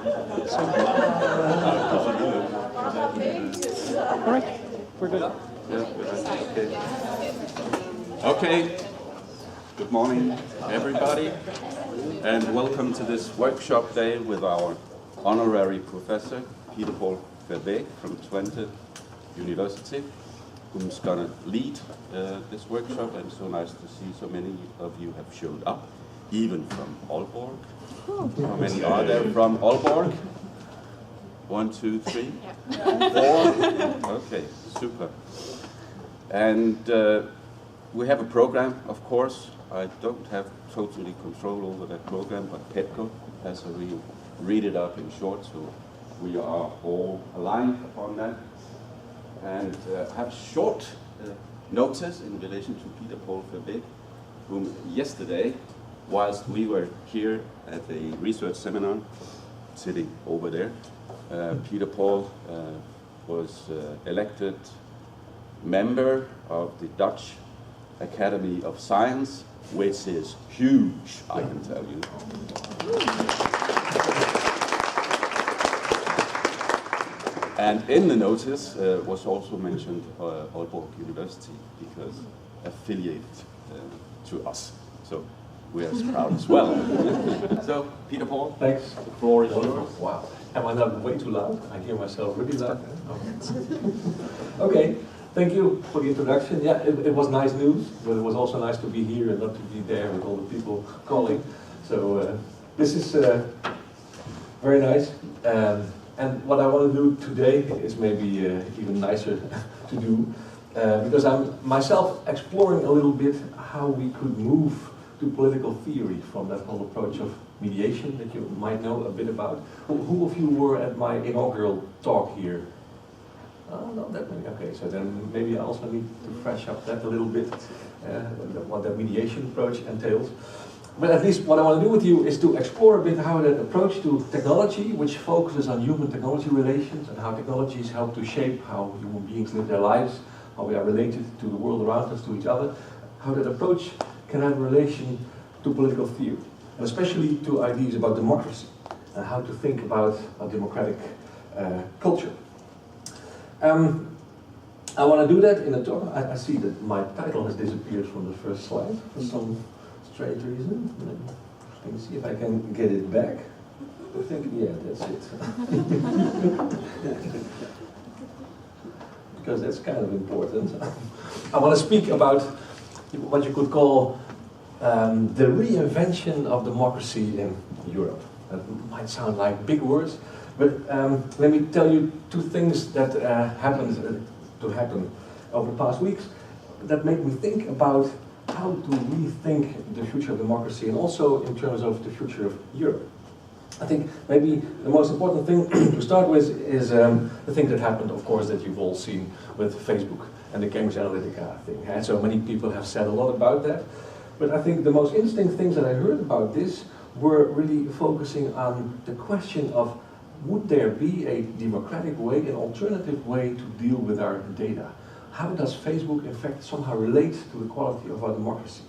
All right, we're good. Okay, good morning everybody, and welcome to this workshop day with our honorary professor, Prof. Verbeek from Twente University, who's going to lead this workshop, and so nice to see so many of you have showed up, even from Aalborg. How many are there from Aalborg? 1, 2, 3, 4? Okay, super. And we have a program, of course. I don't have totally control over that program, but Petko has a read it up in short, so we are all aligned upon that. And have short notice in relation to Peter-Paul Verbeek, whom yesterday, whilst we were here at a research seminar, sitting over there, Peter-Paul was elected member of the Dutch Academy of Science, which is huge, I can tell you. And in the notice was also mentioned Aalborg University, because affiliated to us. So we are proud as well. So, Peter-Paul. Thanks. The floor is yours. Wow. Am I not way too loud? I hear myself really loud. Okay. Thank you for the introduction. Yeah, it was nice news, but it was also nice to be here and not to be there with all the people calling. So this is very nice. And what I want to do today is maybe even nicer to do, because I'm myself exploring a little bit how we could move to political theory from that whole approach of mediation that you might know a bit about. Who of you were at my inaugural talk here? Not that many. Okay, so then maybe I also need to fresh up that a little bit, what that mediation approach entails. But at least what I want to do with you is to explore a bit how that approach to technology, which focuses on human-technology relations and how technologies help to shape how human beings live their lives, how we are related to the world around us, to each other, how that approach can have a relation to political theory, and especially to ideas about democracy and how to think about a democratic culture. I want to do that in a talk. I see that my title has disappeared from the first slide for some strange reason. Let me see if I can get it back. I think, yeah, that's it. Because that's kind of important. I want to speak about what you could call the reinvention of democracy in Europe. That might sound like big words, but let me tell you two things that happened over the past weeks that make me think about how to rethink the future of democracy, and also in terms of the future of Europe. I think maybe the most important thing to start with is the thing that happened, of course, that you've all seen with Facebook and the Cambridge Analytica thing. And so many people have said a lot about that. But I think the most interesting things that I heard about this were really focusing on the question of, would there be a democratic way, an alternative way to deal with our data? How does Facebook, in fact, somehow relate to the quality of our democracy?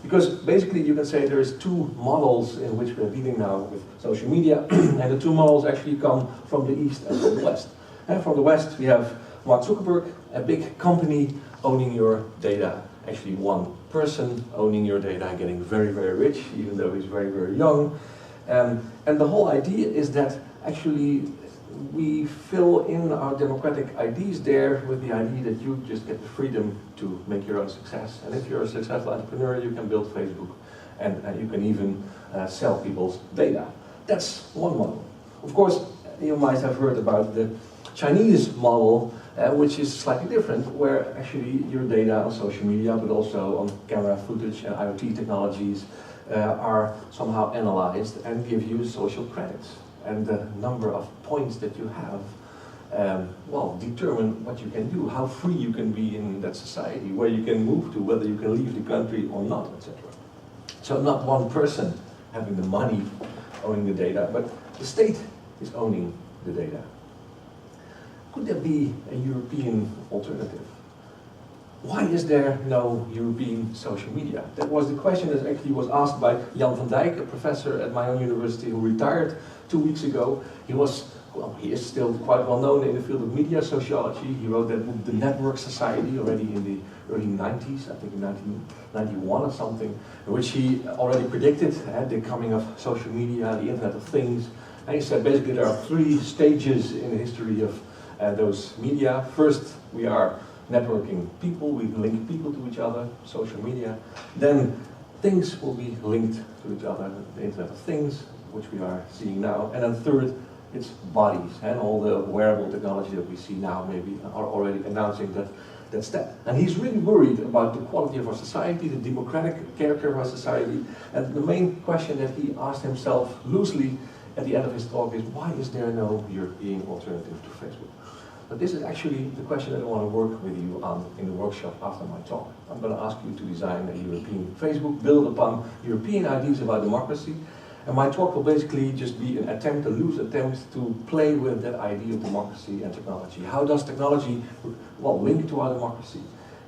Because basically you can say there's two models in which we're dealing now with social media, and the two models actually come from the East and from the West. And from the West we have Mark Zuckerberg, a big company owning your data, actually one person owning your data and getting very, very rich, even though he's very, very young. And the whole idea is that actually we fill in our democratic ideas there with the idea that you just get the freedom to make your own success. And if you're a successful entrepreneur, you can build Facebook, and you can even sell people's data. That's one model. Of course, you might have heard about the Chinese model, which is slightly different, where actually your data on social media, but also on camera footage and IoT technologies are somehow analyzed and give you social credits. And the number of points that you have, determine what you can do, how free you can be in that society, where you can move to, whether you can leave the country or not, etc. So not one person having the money owning the data, but the state is owning the data. Could there be a European alternative? why is there no European social media? That was the question that actually was asked by Jan van Dijk, a professor at my own university who retired 2 weeks ago. He is still quite well known in the field of media sociology. He wrote that book, The Network Society, already in the early 90s, I think in 1991 or something, in which he already predicted the coming of social media, the Internet of Things. And he said basically there are 3 stages in the history of those media. First, we are networking people, we link people to each other, social media. Then things will be linked to each other, the Internet of Things, which we are seeing now. And then third, it's bodies, and all the wearable technology that we see now maybe are already announcing that step. And he's really worried about the quality of our society, the democratic character of our society. And the main question that he asked himself loosely at the end of his talk is, why is there no European alternative to Facebook? But this is actually the question that I want to work with you on in the workshop after my talk. I'm going to ask you to design a European Facebook, build upon European ideas about democracy. And my talk will basically just be an attempt, a loose attempt to play with that idea of democracy and technology. How does technology, link to our democracy?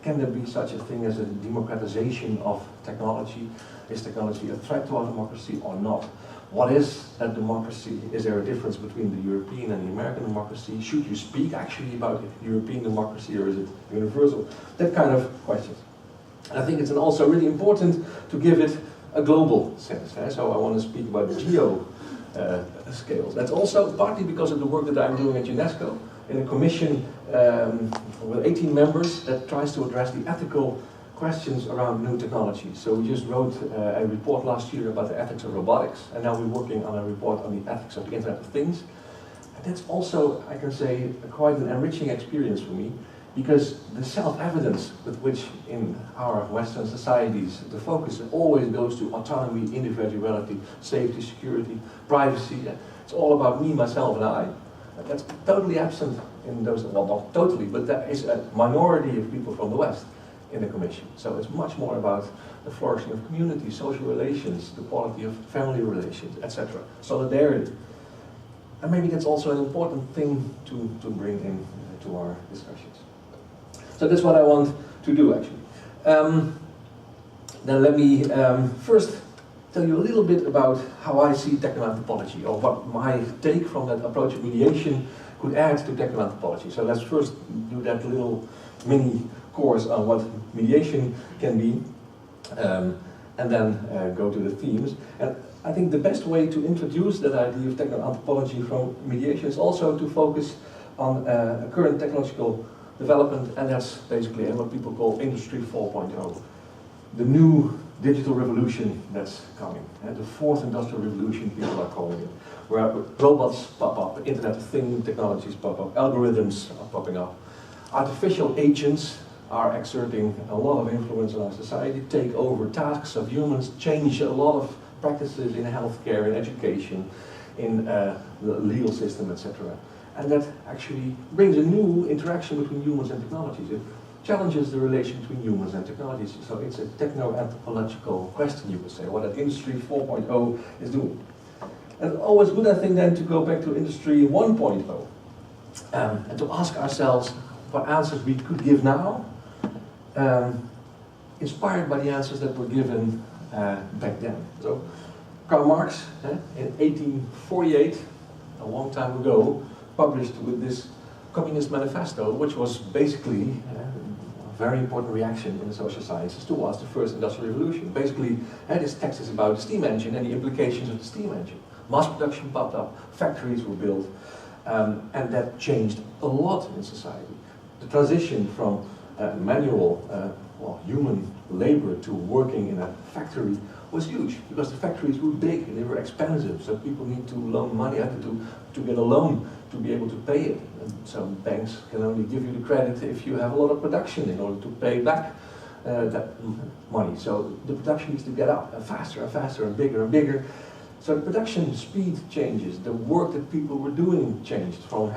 Can there be such a thing as a democratization of technology? Is technology a threat to our democracy or not? What is that democracy? Is there a difference between the European and the American democracy? Should you speak actually about European democracy, or is it universal? That kind of questions. And I think it's also really important to give it a global sense. So I want to speak about geo scales. That's also partly because of the work that I'm doing at UNESCO in a commission with 18 members that tries to address the ethical questions around new technology. So we just wrote a report last year about the ethics of robotics, and now we're working on a report on the ethics of the Internet of Things. And that's also, I can say, quite an enriching experience for me, because the self-evidence with which in our Western societies the focus always goes to autonomy, individuality, safety, security, privacy. It's all about me, myself, and I. That's totally absent in those, well, not totally, but there is a minority of people from the West in the Commission. So it's much more about the flourishing of community, social relations, the quality of family relations, etc. Solidarity. And maybe that's also an important thing to bring in to our discussions. So that's what I want to do, actually. Then let me first tell you a little bit about how I see techno-anthropology, or what my take from that approach of mediation could add to techno-anthropology. So let's first do that little mini course on what mediation can be, and then go to the themes. And I think the best way to introduce that idea of techno-anthropology from mediation is also to focus on a current technological development, and that's basically what people call Industry 4.0. The new digital revolution that's coming, the fourth industrial revolution people are calling it, where robots pop up, Internet of Things technologies pop up, algorithms are popping up, artificial agents are exerting a lot of influence on our society, take over tasks of humans, change a lot of practices in healthcare, in education, in the legal system, etc. And that actually brings a new interaction between humans and technologies. It challenges the relation between humans and technologies. So it's a techno-anthropological question, you could say, what that Industry 4.0 is doing. And it's always good, I think, then to go back to Industry 1.0 and to ask ourselves what answers we could give now, inspired by the answers that were given back then. So Karl Marx, in 1848, a long time ago, published with this Communist Manifesto, which was basically a very important reaction in the social sciences towards the first industrial revolution. Basically, this text is about the steam engine and the implications of the steam engine. Mass production popped up, factories were built, and that changed a lot in society. The transition from manual, human labor to working in a factory was huge, because the factories were big and they were expensive, so people need to loan money, to get a loan to be able to pay it. And so banks can only give you the credit if you have a lot of production in order to pay back that money. So the production needs to get up faster and faster and bigger. So the production speed changes, the work that people were doing changed from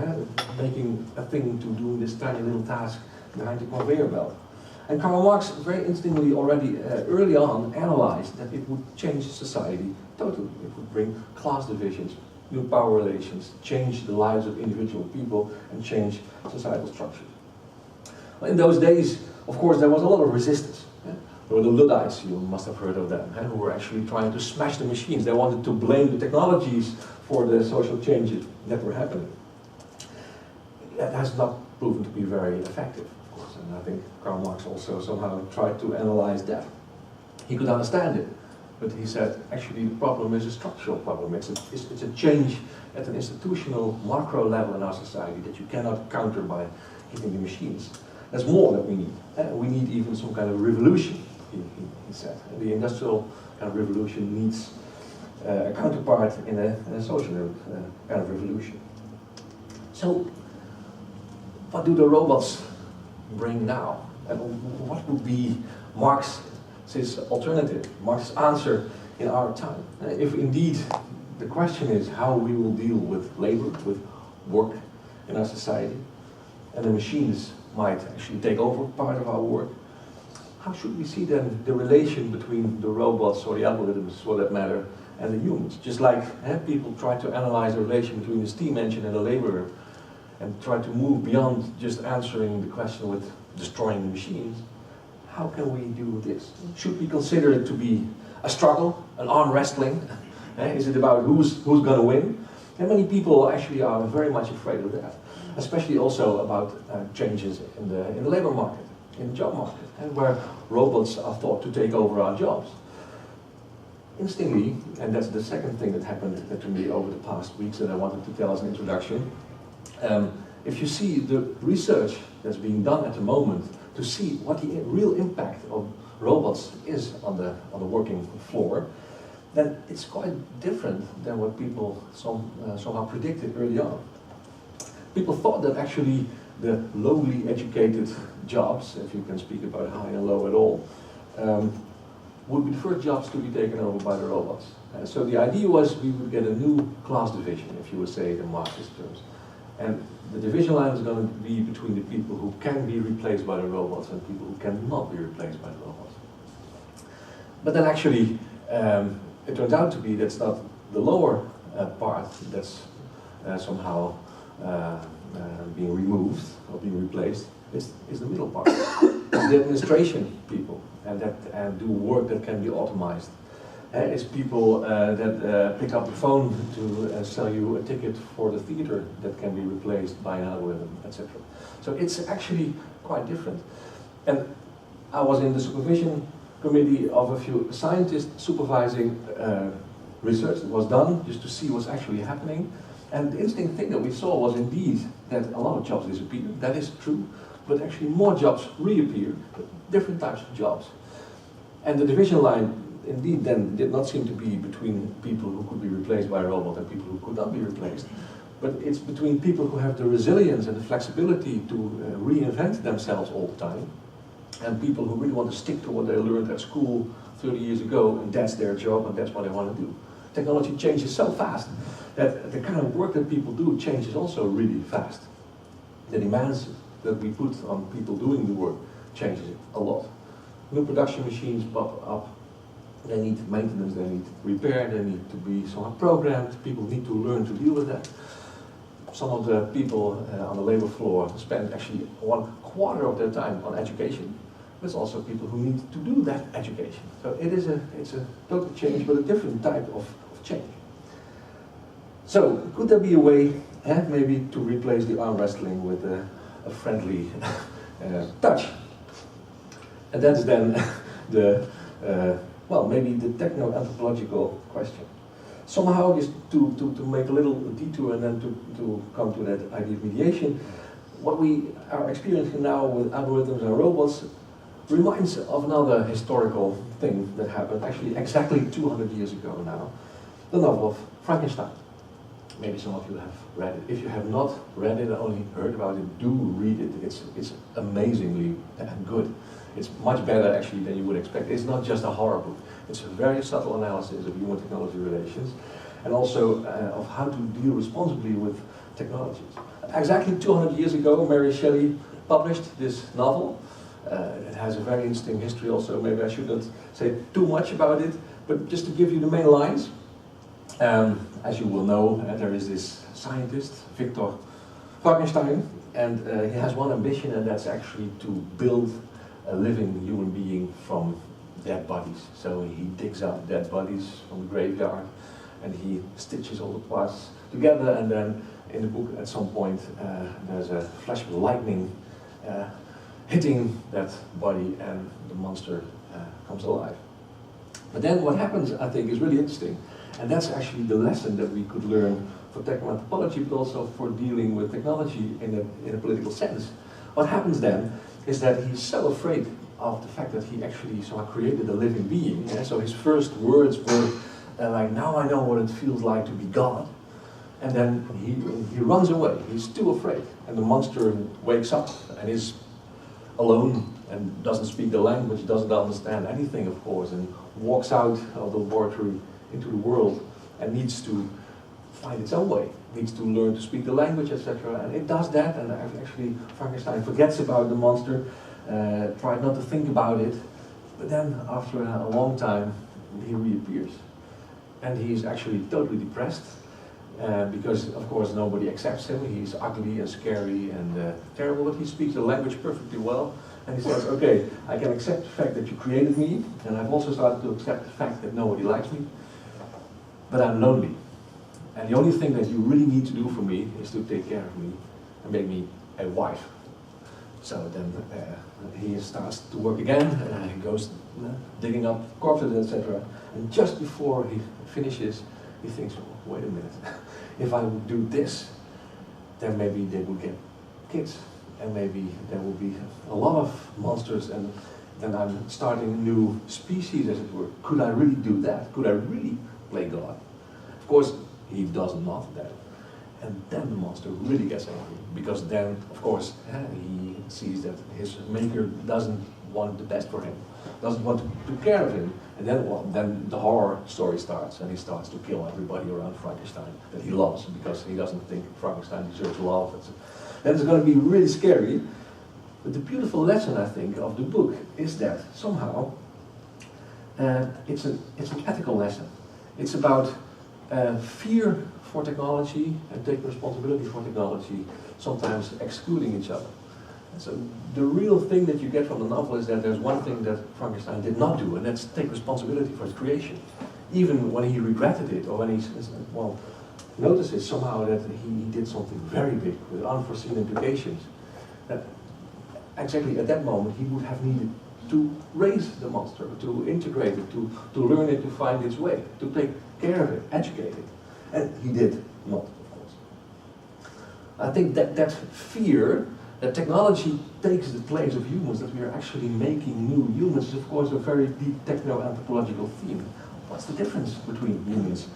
making a thing to doing this tiny little task behind the conveyor belt. And Karl Marx very interestingly already early on analyzed that it would change society totally. It would bring class divisions, new power relations, change the lives of individual people, and change societal structures. In those days, of course, there was a lot of resistance. There were the Luddites, you must have heard of them, who were actually trying to smash the machines. They wanted to blame the technologies for the social changes that were happening. That has not proven to be very effective, of course, and I think Karl Marx also somehow tried to analyze that. He could understand it, but he said, actually the problem is a structural problem. It's a change at an institutional macro level in our society that you cannot counter by hitting the machines. There's more that we need. We need even some kind of revolution, he said. The industrial kind of revolution needs a counterpart in a social kind of revolution. So, what do the robots bring now? And what would be Marx's alternative, Marx's answer in our time? If indeed the question is how we will deal with labor, with work in our society, and the machines might actually take over part of our work, how should we see then the relation between the robots or the algorithms, for that matter, and the humans? Just like people try to analyze the relation between the steam engine and the laborer, and try to move beyond just answering the question with destroying the machines, how can we do this? Should we consider it to be a struggle, an arm wrestling? Is it about who's going to win? And many people actually are very much afraid of that, especially also about changes in the labor market, in the job market, and where robots are thought to take over our jobs. Instantly, and that's the second thing that happened to me over the past weeks that I wanted to tell as an introduction, if you see the research that's being done at the moment to see what the real impact of robots is on the working floor, then it's quite different than what people somehow predicted early on. People thought that actually the lowly educated jobs, if you can speak about high and low at all, would be the first jobs to be taken over by the robots. So the idea was we would get a new class division, if you would say it in Marxist terms. And the division line is going to be between the people who can be replaced by the robots and people who cannot be replaced by the robots. But then actually, it turns out to be that's not the lower part that's somehow being removed or being replaced. It's the middle part. It's the administration people and do work that can be automized. It's people that pick up the phone to sell you a ticket for the theater that can be replaced by an algorithm, etc. So it's actually quite different. And I was in the supervision committee of a few scientists supervising research that was done just to see what's actually happening. And the interesting thing that we saw was indeed that a lot of jobs disappeared. That is true, but actually more jobs reappeared, different types of jobs. And the division line indeed then did not seem to be between people who could be replaced by a robot and people who could not be replaced, but it's between people who have the resilience and the flexibility to reinvent themselves all the time, and people who really want to stick to what they learned at school 30 years ago, and that's their job and that's what they want to do. Technology changes so fast that the kind of work that people do changes also really fast. The demands that we put on people doing the work changes a lot. New production machines pop up. They need maintenance, they need repair, they need to be somehow programmed. People need to learn to deal with that. Some of the people on the labor floor spend actually 1/4 of their time on education. There's also people who need to do that education. So it's a total change, but a different type of change. So could there be a way, maybe to replace the arm wrestling with a friendly touch? And that's then maybe the techno-anthropological question. Somehow, just to make a little detour and then to come to that idea of mediation, what we are experiencing now with algorithms and robots reminds of another historical thing that happened actually exactly 200 years ago now, the novel of Frankenstein. Maybe some of you have read it. If you have not read it, only heard about it, do read it. It's amazingly good. It's much better actually than you would expect. It's not just a horror book. It's a very subtle analysis of human-technology relations and also of how to deal responsibly with technologies. Exactly 200 years ago, Mary Shelley published this novel. It has a very interesting history also. Maybe I shouldn't say too much about it, but just to give you the main lines. As you will know, there is this scientist, Victor Frankenstein, and he has one ambition, and that's actually to build a living human being from dead bodies. So he digs up dead bodies from the graveyard, and he stitches all the parts together, and then in the book at some point there's a flash of lightning hitting that body, and the monster comes alive. But then what happens, I think, is really interesting, and that's actually the lesson that we could learn for Techno-Anthropology, but also for dealing with technology in a political sense. What happens then is that he's so afraid of the fact that he actually somehow created a living being. Yeah? So his first words were like, now I know what it feels like to be God. And then he runs away, he's too afraid. And the monster wakes up and is alone and doesn't speak the language, doesn't understand anything, of course, and walks out of the laboratory into the world and needs to find its own way, needs to learn to speak the language, etc. And it does that, and actually Frankenstein forgets about the monster, tried not to think about it, but then after a long time he reappears. And he's actually totally depressed, because of course nobody accepts him. He's ugly and scary and terrible, but he speaks the language perfectly well. And he says, okay, I can accept the fact that you created me, and I've also started to accept the fact that nobody likes me, but I'm lonely. And the only thing that you really need to do for me is to take care of me and make me a wife. So then he starts to work again, he goes digging up corpses, etc. And just before he finishes, he thinks, oh, wait a minute, if I would do this, then maybe they would get kids, and maybe there will be a lot of monsters, and then I'm starting a new species, as it were. Could I really do that? Could I really play God? Of course, he does not that. And then the monster really gets angry, because then, of course, he sees that his maker doesn't want the best for him, doesn't want to take care of him. And then, well, then the horror story starts, and he starts to kill everybody around Frankenstein that he loves, because he doesn't think Frankenstein deserves love. Then it's going to be really scary. But the beautiful lesson, I think, of the book is that somehow it's an ethical lesson. It's about fear for technology and taking responsibility for technology, sometimes excluding each other. And so the real thing that you get from the novel is that there's one thing that Frankenstein did not do, and that's take responsibility for his creation. Even when he regretted it, or when he notices somehow that he did something very big with unforeseen implications, that exactly at that moment he would have needed to raise the monster, to integrate it, to learn it, to find its way, to take care of it, educate it. And he did not, of course. I think that fear that technology takes the place of humans, that we are actually making new humans, is of course a very deep techno-anthropological theme. What's the difference between humans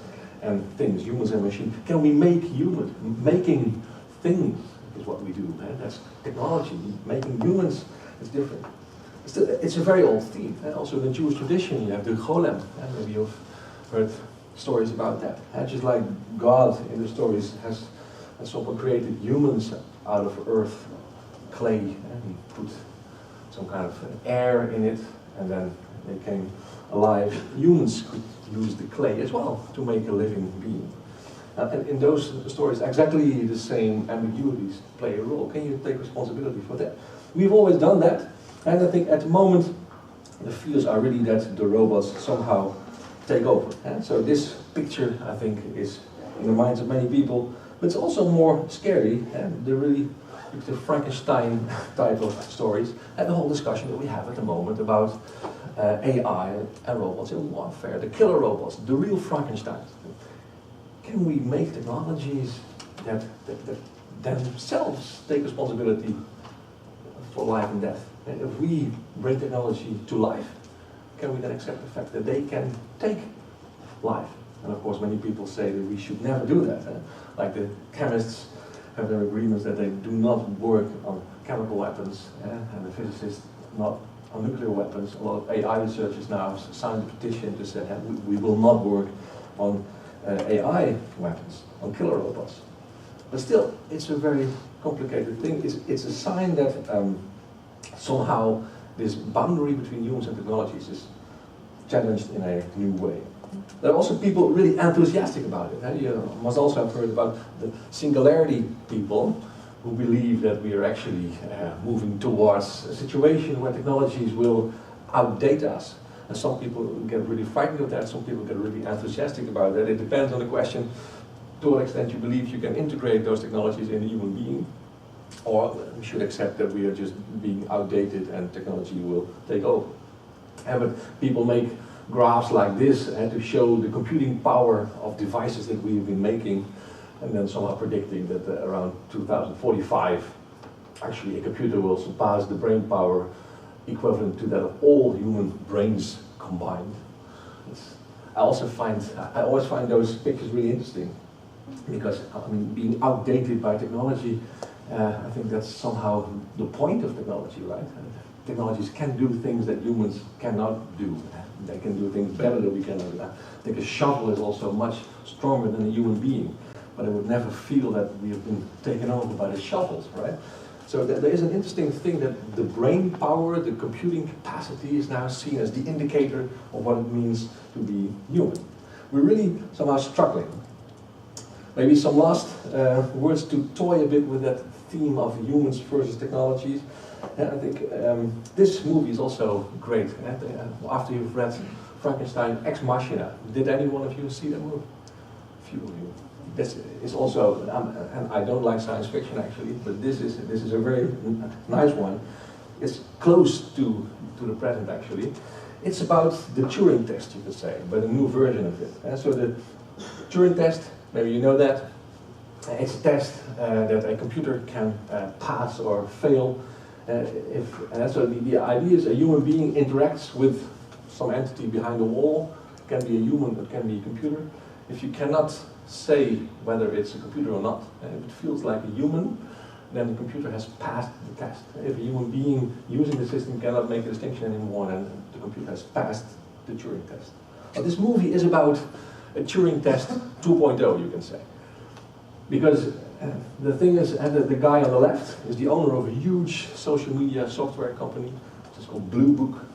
and things, humans and machines? Can we make humans? Making things is what we do. That's technology. Making humans is different. It's a very old theme. Also in the Jewish tradition, you have the golem. Maybe you've heard stories about that. Just like God in the stories has someone created humans out of earth, clay, and he put some kind of air in it, and then they came alive. Humans could use the clay as well to make a living being. And in those stories, exactly the same ambiguities play a role. Can you take responsibility for that? We've always done that, and I think at the moment the fears are really that the robots somehow take over. So this picture, I think, is in the minds of many people, but it's also more scary, and the Frankenstein type of stories, and the whole discussion that we have at the moment about AI and robots in warfare, the killer robots, the real Frankensteins. Can we make technologies that themselves take responsibility for life and death? And if we bring technology to life, can we then accept the fact that they can take life? And of course many people say that we should never do that. Like the chemists have their agreements that they do not work on chemical weapons, and the physicists not on nuclear weapons. A lot of AI researchers now signed a petition to say we will not work on AI weapons, on killer robots. But still, it's a very complicated thing. It's a sign that somehow this boundary between humans and technologies is challenged in a new way. There are also people really enthusiastic about it. You must also have heard about the singularity people who believe that we are actually moving towards a situation where technologies will outdate us. And some people get really frightened of that, some people get really enthusiastic about that. It depends on the question to what extent you believe you can integrate those technologies in a human being, or we should accept that we are just being outdated and technology will take over. But people make graphs like this to show the computing power of devices that we've been making, and then somehow predicting that around 2045, actually a computer will surpass the brain power equivalent to that of all human brains combined. I always find those pictures really interesting, because I mean, being outdated by technology, I think that's somehow the point of technology, right? Technologies can do things that humans cannot do. They can do things better than we cannot do. I think a shovel is also much stronger than a human being, but I would never feel that we have been taken over by the shovels, right? So there is an interesting thing that the brain power, the computing capacity is now seen as the indicator of what it means to be human. We're really somehow struggling. Maybe some last words to toy a bit with that theme of humans versus technologies. I think this movie is also great. After you've read Frankenstein Ex Machina, did any one of you see that movie? A few of you. This is also, and I don't like science fiction actually, but this is a very nice one. It's close to the present actually. It's about the Turing test, you could say, but a new version of it. So the Turing test, maybe you know that, it's a test that a computer can pass or fail. So the idea is a human being interacts with some entity behind a wall. It can be a human, it can be a computer. If you cannot say whether it's a computer or not, if it feels like a human, then the computer has passed the test. If a human being using the system cannot make a distinction anymore, then the computer has passed the Turing test. But this movie is about a Turing test 2.0, you can say. Because the thing is, the guy on the left is the owner of a huge social media software company, which is called Blue Book.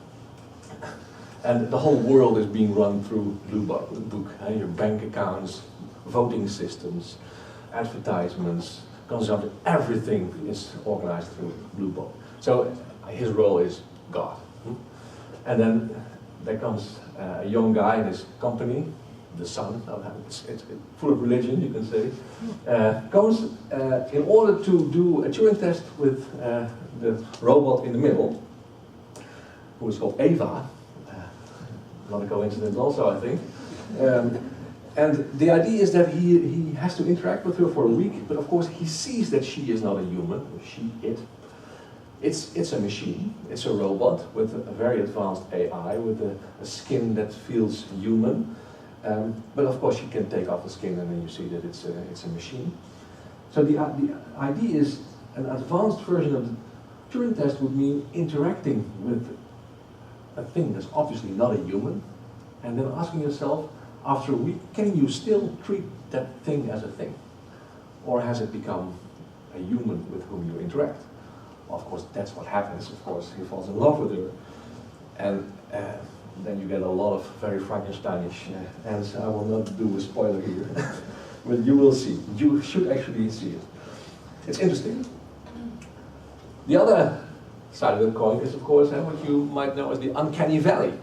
And the whole world is being run through Blue Book. Your bank accounts, voting systems, advertisements, consumption, everything is organized through Blue Book. So his role is God. And then there comes a young guy in his company, the son, it's full of religion, you can say, comes in order to do a Turing test with the robot in the middle, who is called Eva. Not a coincidence also, I think. And the idea is that he has to interact with her for a week, but of course he sees that she is not a human, It's a machine, it's a robot with a very advanced AI, with a skin that feels human. But of course you can take off the skin and then you see that it's a machine. So the idea is an advanced version of the Turing test would mean interacting with a thing that's obviously not a human, and then asking yourself, after a week, can you still treat that thing as a thing? Or has it become a human with whom you interact? Well, of course, that's what happens. Of course, he falls in love with her. And then you get a lot of very Frankensteinish answers. I will not do a spoiler here. But you will see. You should actually see it. It's interesting. The other side of the coin is, of course, what you might know as the uncanny valley.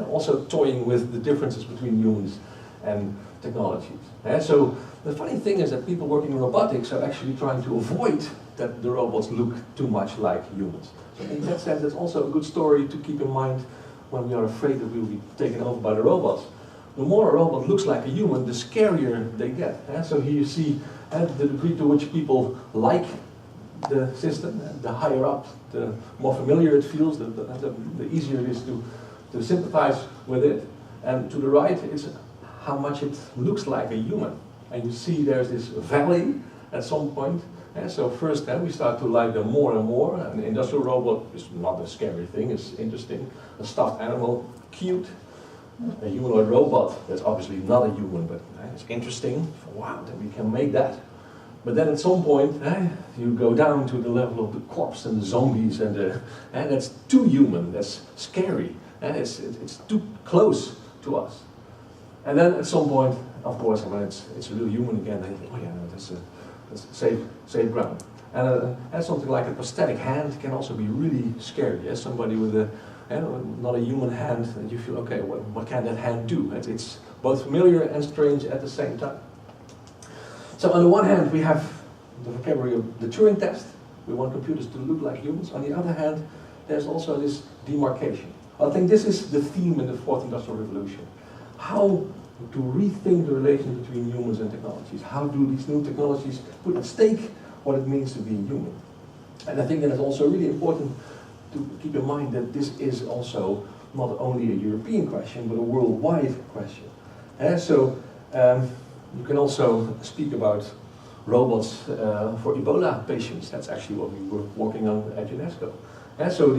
Also toying with the differences between humans and technologies. So the funny thing is that people working in robotics are actually trying to avoid that the robots look too much like humans. So in that sense, it's also a good story to keep in mind when we are afraid that we will be taken over by the robots. The more a robot looks like a human, the scarier they get. So here you see the degree to which people like the system, the higher up, the more familiar it feels, the easier it is to sympathize with it. And to the right, it's how much it looks like a human. And you see there's this valley at some point. So first we start to like them more and more. An industrial robot is not a scary thing, it's interesting. A stuffed animal, cute. A humanoid robot, that's obviously not a human, but it's interesting. Wow, that we can make that. But then at some point, you go down to the level of the corpse and the zombies, and that's too human, that's scary. It's too close to us. And then at some point, of course, when it's a real human again, then you think, oh yeah, no, that's safe ground. And something like a prosthetic hand can also be really scary. Yes? Somebody with a not a human hand, and you feel, okay, what can that hand do? It's both familiar and strange at the same time. So on the one hand, we have the vocabulary of the Turing test. We want computers to look like humans. On the other hand, there's also this demarcation. I think this is the theme in the Fourth Industrial Revolution. How to rethink the relation between humans and technologies. How do these new technologies put at stake what it means to be human? And I think that it's also really important to keep in mind that this is also not only a European question, but a worldwide question. You can also speak about robots for Ebola patients. That's actually what we were working on at UNESCO. So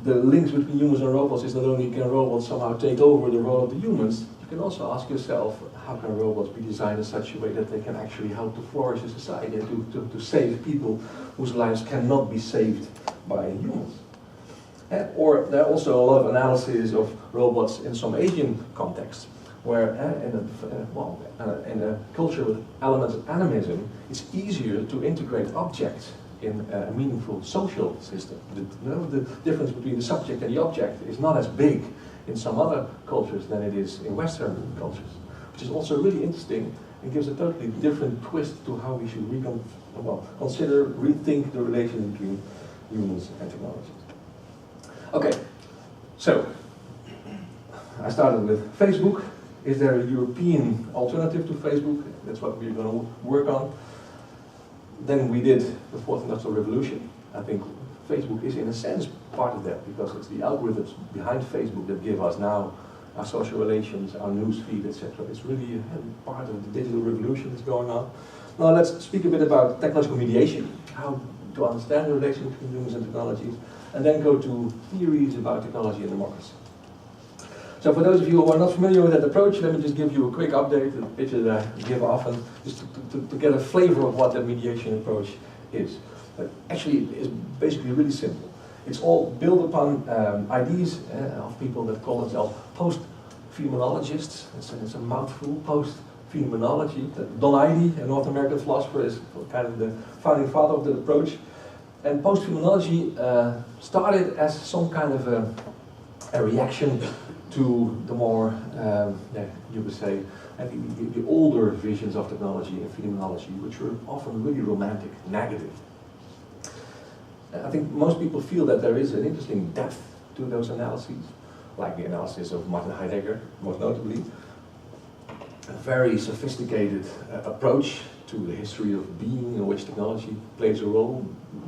the links between humans and robots is not only can robots somehow take over the role of the humans, you can also ask yourself, how can robots be designed in such a way that they can actually help to flourish a society and to save people whose lives cannot be saved by humans. Or there are also a lot of analysis of robots in some Asian contexts, where in a culture with elements of animism, it's easier to integrate objects in a meaningful social system. The difference between the subject and the object is not as big in some other cultures than it is in Western cultures, which is also really interesting and gives a totally different twist to how we should rethink the relation between humans and technologies. Okay, so I started with Facebook. Is there a European alternative to Facebook? That's what we're going to work on. Then we did the Fourth Industrial Revolution. I think Facebook is in a sense part of that, because it's the algorithms behind Facebook that give us now our social relations, our news feed, etc. It's really part of the digital revolution that's going on. Now let's speak a bit about technological mediation, how to understand the relation between humans and technologies, and then go to theories about technology and democracy. So for those of you who are not familiar with that approach, let me just give you a quick update, a picture that I give often, just to get a flavor of what that mediation approach is. But actually, it's basically really simple. It's all built upon ideas of people that call themselves post-phenomenologists. It's a mouthful, post-phenomenology. Don Heidi, a North American philosopher, is kind of the founding father of that approach. And post-phenomenology started as some kind of a reaction to the more, you could say, the older visions of technology and phenomenology, which were often really romantic, negative. I think most people feel that there is an interesting depth to those analyses, like the analysis of Martin Heidegger, most notably. A very sophisticated approach to the history of being in which technology plays a role,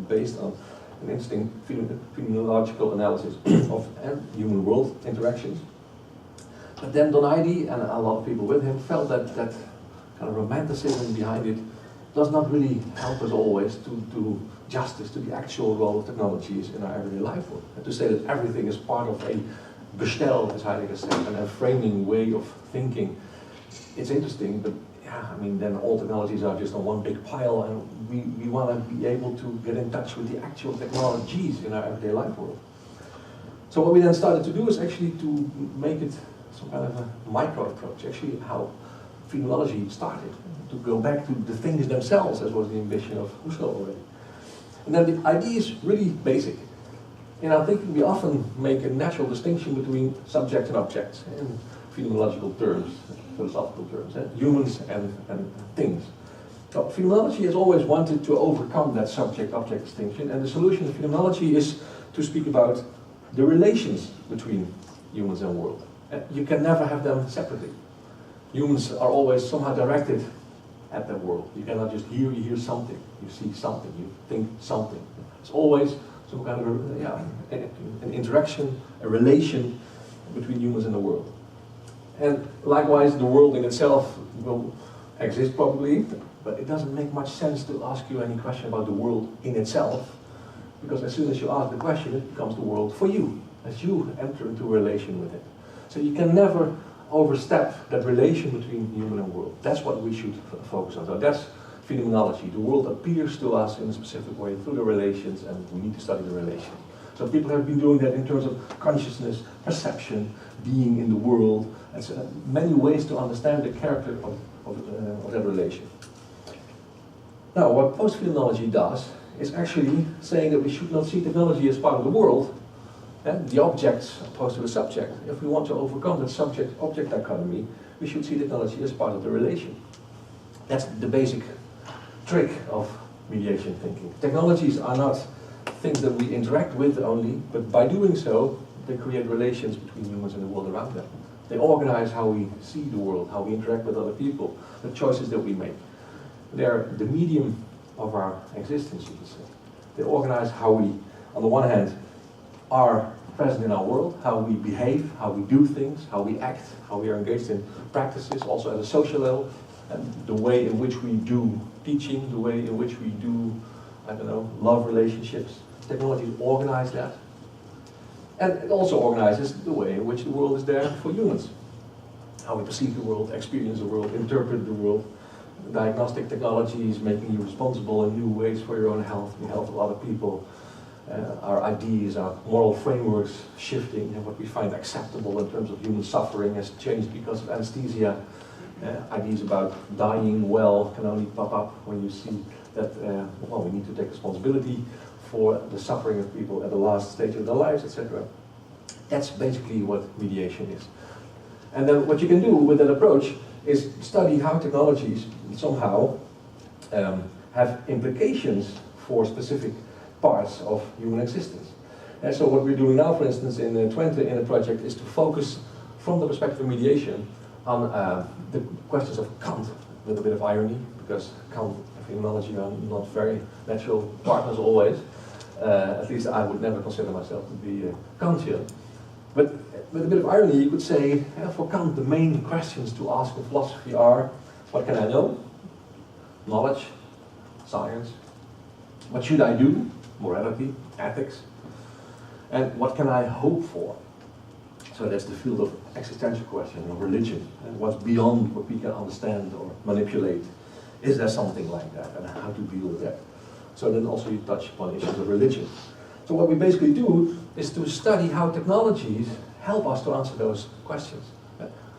based on an interesting phenomenological analysis of human world interactions. But then Don Heidi and a lot of people with him felt that that kind of romanticism behind it does not really help us always to do justice to the actual role of technologies in our everyday life. And to say that everything is part of a bestel, as Heidegger said, and a framing way of thinking, it's interesting, but yeah, I mean, then all technologies are just on one big pile, and we want to be able to get in touch with the actual technologies in our everyday life world. So what we then started to do is actually to make it some kind of a micro approach, actually how phenomenology started, to go back to the things themselves, as was the ambition of Husserl already. And then the idea is really basic. In our thinking, we often make a natural distinction between subjects and objects in phenomenological terms, philosophical terms, humans and things. So phenomenology has always wanted to overcome that subject-object distinction, and the solution of phenomenology is to speak about the relations between humans and world. You can never have them separately. Humans are always somehow directed at the world. You cannot just you hear something, you see something, you think something. It's always some kind of an interaction, a relation between humans and the world. And likewise, the world in itself will exist probably, but it doesn't make much sense to ask you any question about the world in itself, because as soon as you ask the question, it becomes the world for you, as you enter into a relation with it. So you can never overstep that relation between human and world. That's what we should focus on. So that's phenomenology. The world appears to us in a specific way through the relations, and we need to study the relations. So people have been doing that in terms of consciousness, perception, being in the world. And many ways to understand the character of that relation. Now, what post-phenomenology does is actually saying that we should not see technology as part of the world, the objects opposed to the subject. If we want to overcome that subject-object dichotomy, we should see technology as part of the relation. That's the basic trick of mediation thinking. Technologies are not things that we interact with only, but by doing so, they create relations between humans and the world around them. They organize how we see the world, how we interact with other people, the choices that we make. They're the medium of our existence, you could say. They organize how we, on the one hand, are present in our world, how we behave, how we do things, how we act, how we are engaged in practices, also at a social level, and the way in which we do teaching, the way in which we do, I don't know, love relationships. Technology organizes that. And it also organizes the way in which the world is there for humans. How we perceive the world, experience the world, interpret the world. Diagnostic technology is making you responsible in new ways for your own health, the health of other people. Our ideas, our moral frameworks shifting, and what we find acceptable in terms of human suffering has changed because of anesthesia. Ideas about dying well can only pop up when you see that well, we need to take responsibility for the suffering of people at the last stage of their lives, etc. That's basically what mediation is. And then what you can do with that approach is study how technologies somehow have implications for specific parts of human existence. And so what we're doing now, for instance, in Twente in a project is to focus from the perspective of mediation on the questions of Kant, with a bit of irony, because Kant and phenomenology are not very natural partners always. At least I would never consider myself to be Kantian. But with a bit of irony, you could say, for Kant, the main questions to ask in philosophy are, what can I know? Knowledge, science. What should I do? Morality, ethics. And what can I hope for? So that's the field of existential question, of religion, and what's beyond what we can understand or manipulate. Is there something like that, and how to deal with that? So then also you touch upon issues of religion. So what we basically do is to study how technologies help us to answer those questions.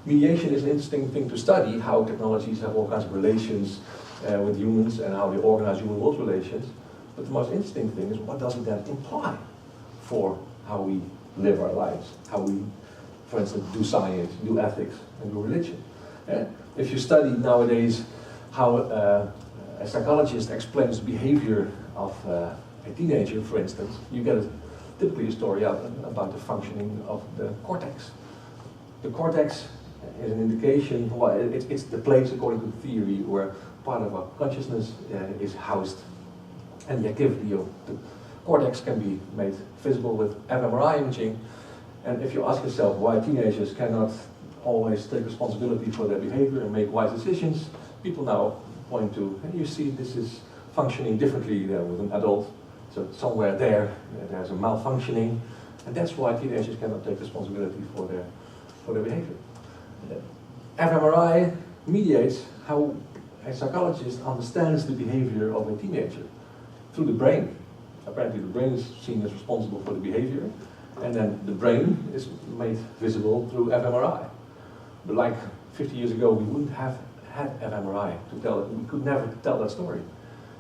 Mediation is an interesting thing to study, how technologies have all kinds of relations with humans and how they organize human-world relations. But the most interesting thing is, what does it then imply for how we live our lives, how we, for instance, do science, do ethics, and do religion. If you study nowadays how a psychologist explains the behavior of a teenager, for instance, you get typically a story out about the functioning of the cortex. The cortex is an indication, well, it's the place, according to the theory, where part of our consciousness is housed. And the activity of the cortex can be made visible with fMRI imaging. And if you ask yourself why teenagers cannot always take responsibility for their behavior and make wise decisions, people now point to, and you see this is functioning differently than with an adult. So somewhere there's a malfunctioning, and that's why teenagers cannot take responsibility for their behavior. fMRI mediates how a psychologist understands the behavior of a teenager through the brain. Apparently the brain is seen as responsible for the behavior, and then the brain is made visible through fMRI. But like 50 years ago, we wouldn't have had fMRI to tell it. We could never tell that story.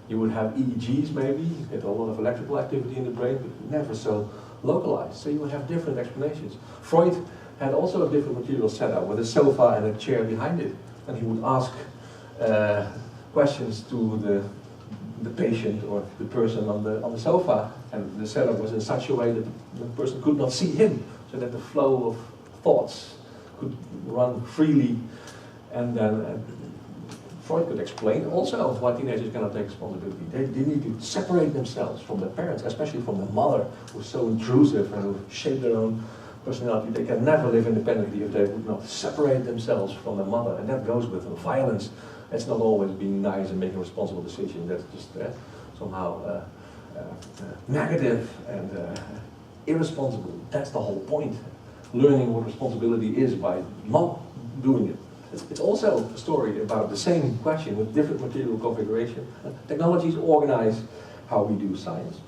You would have EEGs maybe, you get a lot of electrical activity in the brain, but never so localized. So you would have different explanations. Freud had also a different material setup with a sofa and a chair behind it. And he would ask questions to the patient or the person on the sofa, and the setup was in such a way that the person could not see him, so that the flow of thoughts could run freely. And then Freud could explain also why teenagers cannot take responsibility. They need to separate themselves from their parents, especially from their mother, who's so intrusive and who shaped their own personality. They can never live independently if they would not separate themselves from their mother, and that goes with violence. It's not always being nice and making a responsible decision. That's just somehow negative and irresponsible. That's the whole point. Learning what responsibility is by not doing it. It's also a story about the same question with different material configuration. Technologies organize how we do science.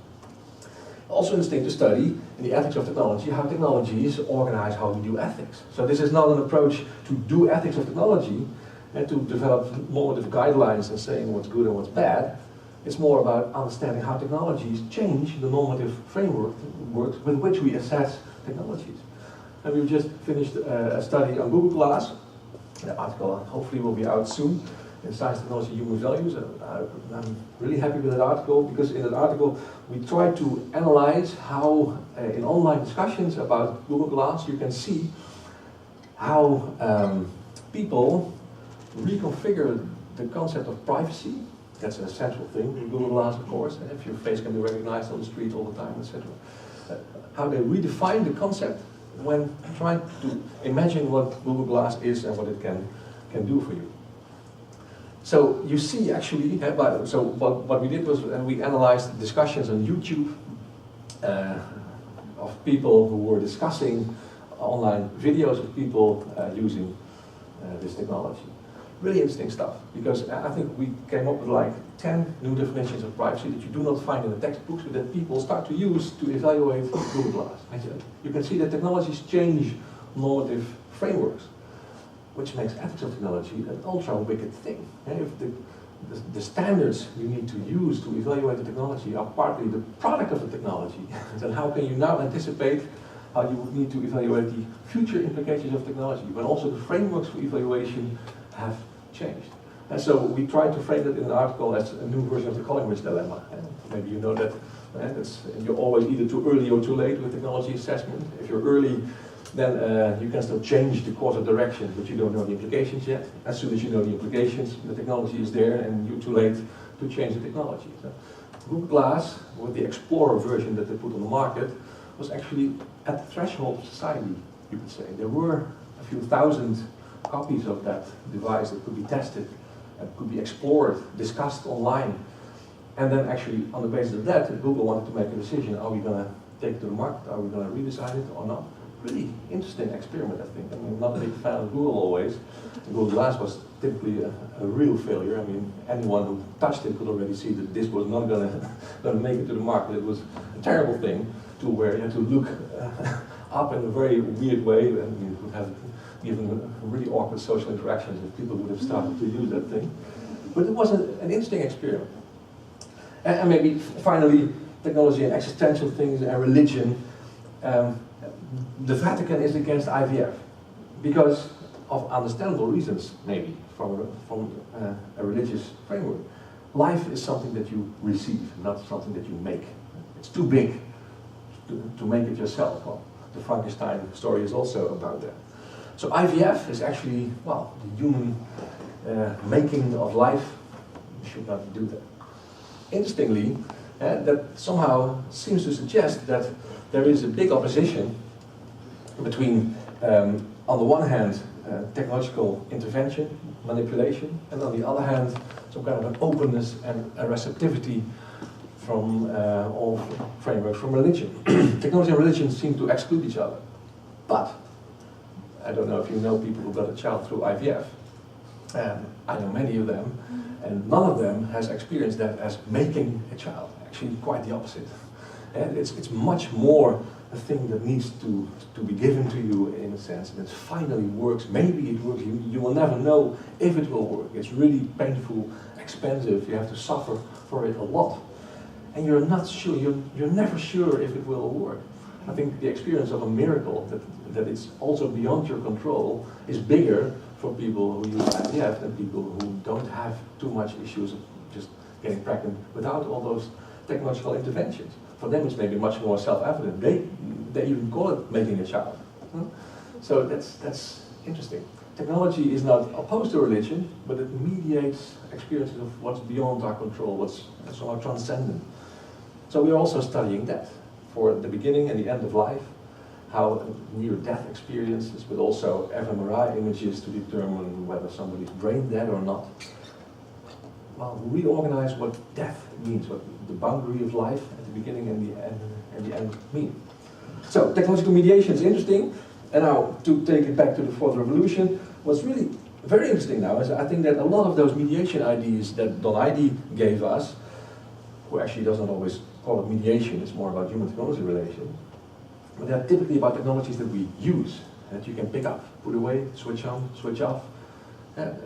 Also interesting to study in the ethics of technology how technologies organize how we do ethics. So this is not an approach to do ethics of technology and to develop normative guidelines and saying what's good and what's bad, It's more about understanding how technologies change the normative framework with which we assess technologies. And we've just finished a study on Google Glass. The article hopefully will be out soon in Science, Technology, Human Values. I'm really happy with that article, because in that article we try to analyze how in online discussions about Google Glass you can see how people reconfigure the concept of privacy. That's an essential thing in Google Glass, of course, and if your face can be recognized on the street all the time, etc. How they redefine the concept when trying to imagine what Google Glass is and what it can do for you. So you see actually, so what we did was we analyzed discussions on YouTube of people who were discussing online videos of people using this technology. Really interesting stuff, because I think we came up with like 10 new definitions of privacy that you do not find in the textbooks, but that people start to use to evaluate Google Glass. You can see that technologies change normative frameworks, which makes ethics of technology an ultra-wicked thing. If the standards you need to use to evaluate the technology are partly the product of the technology, then how can you now anticipate how you would need to evaluate the future implications of technology, when also the frameworks for evaluation have changed? And so we tried to frame it in an article as a new version of the Collingwood dilemma. And maybe you know that you're always either too early or too late with technology assessment. If you're early, then you can still change the course of direction, but you don't know the implications yet. As soon as you know the implications, the technology is there and you're too late to change the technology. So Google Glass, with the Explorer version that they put on the market, was actually at the threshold of society, you could say. There were a few thousand copies of that device that could be tested and could be explored, discussed online. And then actually on the basis of that, Google wanted to make a decision: are we going to take it to the market, are we going to redesign it or not? Really interesting experiment, I think. I mean, I'm not a big fan of Google always. Google Glass was typically a real failure. I mean, anyone who touched it could already see that this was not going to make it to the market. It was a terrible thing to where you had to look up in a very weird way, and you would have given really awkward social interactions if people would have started to use that thing. But it was an interesting experiment. And maybe finally, technology and existential things and religion. The Vatican is against IVF because of understandable reasons, maybe from a religious framework. Life is something that you receive, not something that you make. It's too big to make it yourself. Well, the Frankenstein story is also about that. So IVF is actually, well, the human making of life. We should not do that. Interestingly, that somehow seems to suggest that there is a big opposition between, on the one hand, technological intervention, manipulation, and on the other hand, some kind of an openness and a receptivity from all frameworks from religion. Technology and religion seem to exclude each other. But, I don't know if you know people who got a child through IVF. I know many of them, and none of them has experienced that as making a child. Actually, quite the opposite. And it's much more a thing that needs to be given to you in a sense, and it finally works. Maybe it works. You will never know if it will work. It's really painful, expensive. You have to suffer for it a lot. And you're not sure, you're never sure if it will work. I think the experience of a miracle, that it's also beyond your control, is bigger for people who use IVF than people who don't have too much issues of just getting pregnant without all those technological interventions. For them it's maybe much more self-evident. They even call it making a child. So that's interesting. Technology is not opposed to religion, but it mediates experiences of what's beyond our control, what's somehow transcendent. So we're also studying that for the beginning and the end of life, how near-death experiences, but also fMRI images to determine whether somebody's brain dead or not. Well, reorganize what death means, what the boundary of life at the beginning and the end mean. So technological mediation is interesting, and now to take it back to the fourth revolution, what's really very interesting now is I think that a lot of those mediation ideas that Don Heidi gave us, who actually doesn't always call it mediation, it's more about human-technology relation, but they're typically about technologies that we use, that you can pick up, put away, switch on, switch off.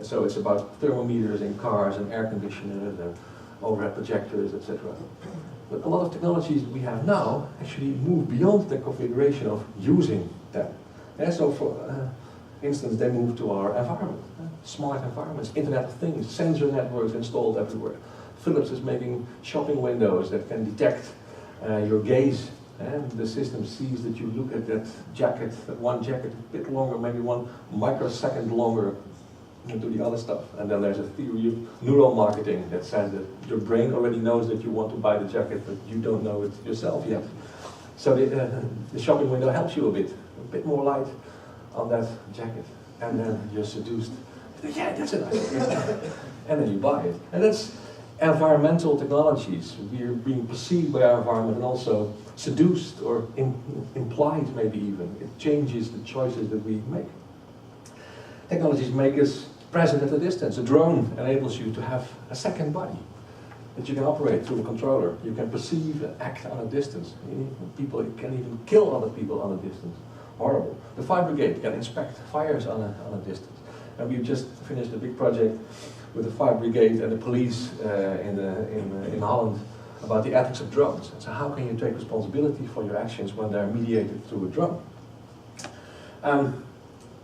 So it's about thermometers in cars and air conditioners and overhead projectors, etc. But a lot of technologies we have now actually move beyond the configuration of using them. Yeah, so for instance, they move to our environment, smart environments, Internet of Things, sensor networks installed everywhere. Philips is making shopping windows that can detect your gaze, and the system sees that you look at that jacket, that one jacket a bit longer, maybe 1 microsecond longer to the other stuff. And then there's a theory of neural marketing that says that your brain already knows that you want to buy the jacket, but you don't know it yourself yet. So the shopping window helps you a bit more light on that jacket, and then you're seduced. Yeah, that's a nice jacket. And then you buy it. And that's environmental technologies. We're being perceived by our environment and also seduced or implied maybe even. It changes the choices that we make. Technologies make us present at a distance. A drone enables you to have a second body that you can operate through a controller. You can perceive and act on a distance. People can even kill other people on a distance. Horrible. The fire brigade can inspect fires on a distance. And we've just finished a big project with the fire brigade and the police in Holland about the ethics of drones. So how can you take responsibility for your actions when they're mediated through a drone?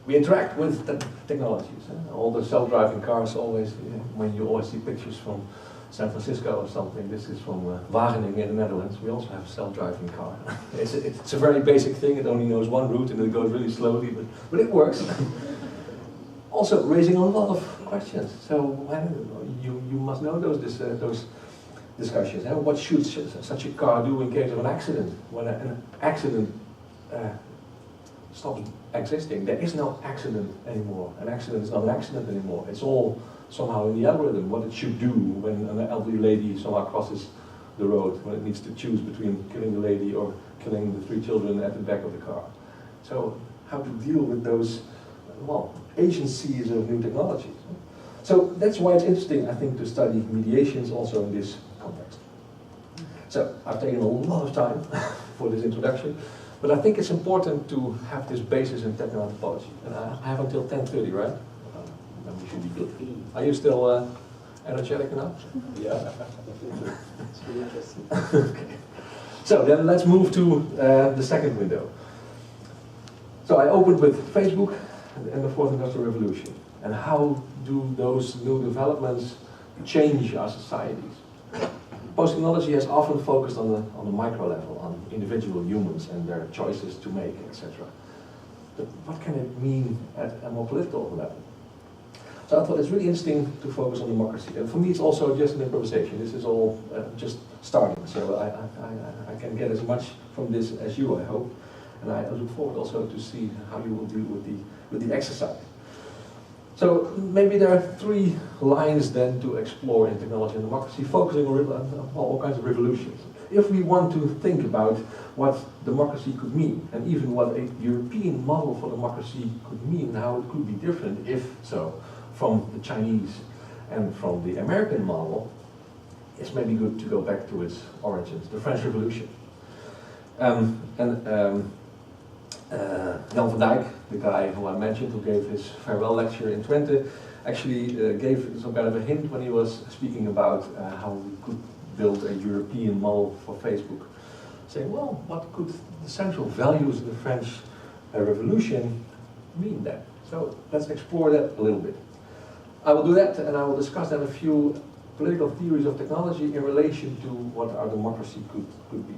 We interact with the technologies. All the self-driving cars always, when you always see pictures from San Francisco or something, this is from Wageningen in the Netherlands. We also have a self-driving car. It's a very basic thing. It only knows one route and it goes really slowly, but it works. Also raising a lot of questions. So you must know those discussions. What should such a car do in case of an accident? When an accident stops existing, there is no accident anymore. An accident is not an accident anymore. It's all somehow in the algorithm, what it should do when an elderly lady somehow crosses the road, when it needs to choose between killing the lady or killing the 3 children at the back of the car. So how to deal with those, well, agencies of new technologies. So that's why it's interesting, I think, to study mediations also in this context. So I've taken a lot of time for this introduction, but I think it's important to have this basis in Techno-Anthropology. And I have until 10:30, right? Then we should be good. Are you still energetic enough? Yeah, it's really interesting. Okay. So then let's move to the second window. So I opened with Facebook and the Fourth Industrial Revolution. And how do those new developments change our societies? Post-technology has often focused on the micro level, on individual humans and their choices to make, etc. But what can it mean at a more political level? So I thought it's really interesting to focus on democracy. And for me it's also just an improvisation. This is all just starting. So I can get as much from this as you, I hope. And I look forward also to see how you will deal with the exercise. So maybe there are 3 lines then to explore in technology and democracy, focusing on all kinds of revolutions. If we want to think about what democracy could mean, and even what a European model for democracy could mean, how it could be different, if so, from the Chinese and from the American model, it's maybe good to go back to its origins, the French Revolution. Jan van Dijk, the guy who I mentioned, who gave his farewell lecture in Twente, actually gave some kind of a hint when he was speaking about how we could build a European model for Facebook, saying, well, what could the central values of the French Revolution mean then? So let's explore that a little bit. I will do that, and I will discuss then a few political theories of technology in relation to what our democracy could be.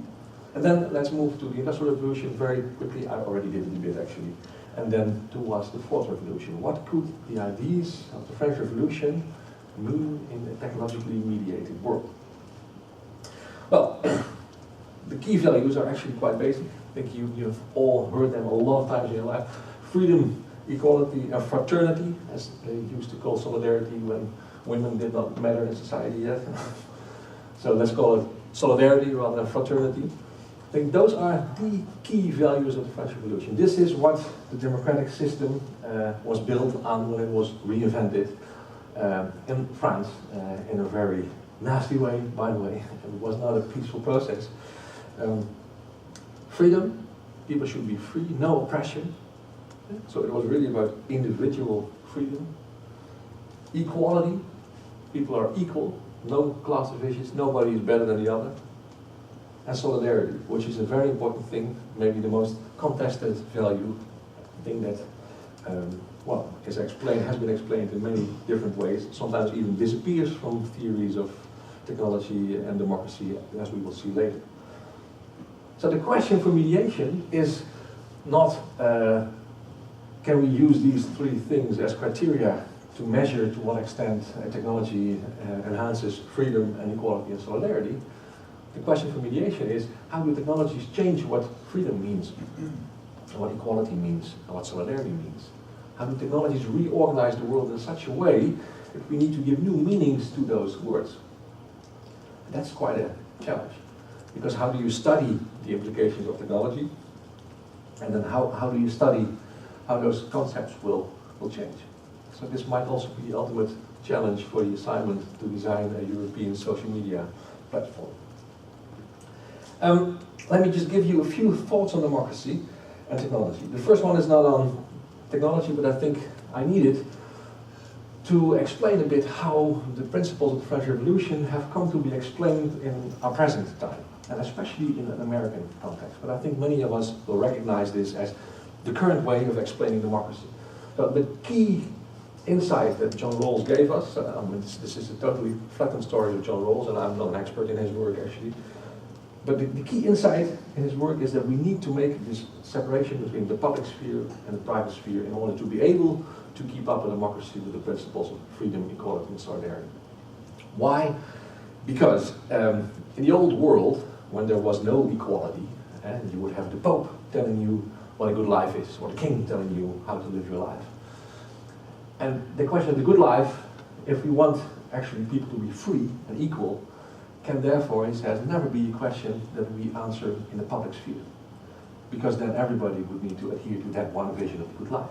And then let's move to the Industrial Revolution very quickly. I already did it a bit actually. And then towards the Fourth Revolution. What could the ideas of the French Revolution mean in a technologically mediated world? Well, the key values are actually quite basic. I think you've all heard them a lot of times in your life. Freedom, equality, and fraternity, as they used to call solidarity when women did not matter in society yet. So let's call it solidarity rather than fraternity. I think those are the key values of the French Revolution. This is what the democratic system was built on when it was reinvented in France in a very nasty way, by the way. It was not a peaceful process. Freedom, people should be free, no oppression. So it was really about individual freedom. Equality, people are equal. no class divisions, nobody is better than the other. And solidarity, which is a very important thing, maybe the most contested value, thing that, well, has been explained in many different ways, sometimes even disappears from theories of technology and democracy, as we will see later. So the question for mediation is not, can we use these three things as criteria to measure to what extent technology enhances freedom and equality and solidarity. The question for mediation is, how do technologies change what freedom means, and what equality means, and what solidarity means? How do technologies reorganize the world in such a way that we need to give new meanings to those words? And that's quite a challenge, because how do you study the implications of technology? And then how do you study how those concepts will change? So this might also be the ultimate challenge for the assignment to design a European social media platform. Let me just give you a few thoughts on democracy and technology. The first one is not on technology, but I think I need it to explain a bit how the principles of the French Revolution have come to be explained in our present time, and especially in an American context. But I think many of us will recognize this as the current way of explaining democracy. So the key insight that John Rawls gave us, this is a totally flattened story of John Rawls, and I'm not an expert in his work actually, but the key insight in his work is that we need to make this separation between the public sphere and the private sphere in order to be able to keep up a democracy with the principles of freedom, equality, and solidarity. Why? Because in the old world, when there was no equality, and you would have the Pope telling you what a good life is, or the king telling you how to live your life. And the question of the good life, if we want actually people to be free and equal, can therefore, he says, never be a question that we answer in the public sphere. Because then everybody would need to adhere to that one vision of good life.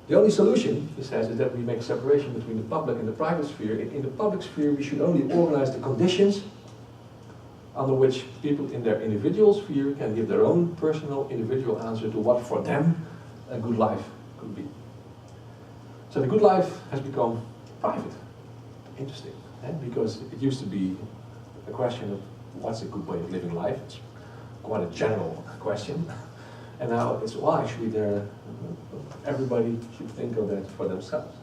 The only solution, he says, is that we make separation between the public and the private sphere. In the public sphere, we should only organize the conditions under which people in their individual sphere can give their own personal individual answer to what for them a good life could be. So the good life has become private. Interesting, because it used to be a question of what's a good way of living life. It's quite a general question. And now it's, well, actually everybody should think of that for themselves.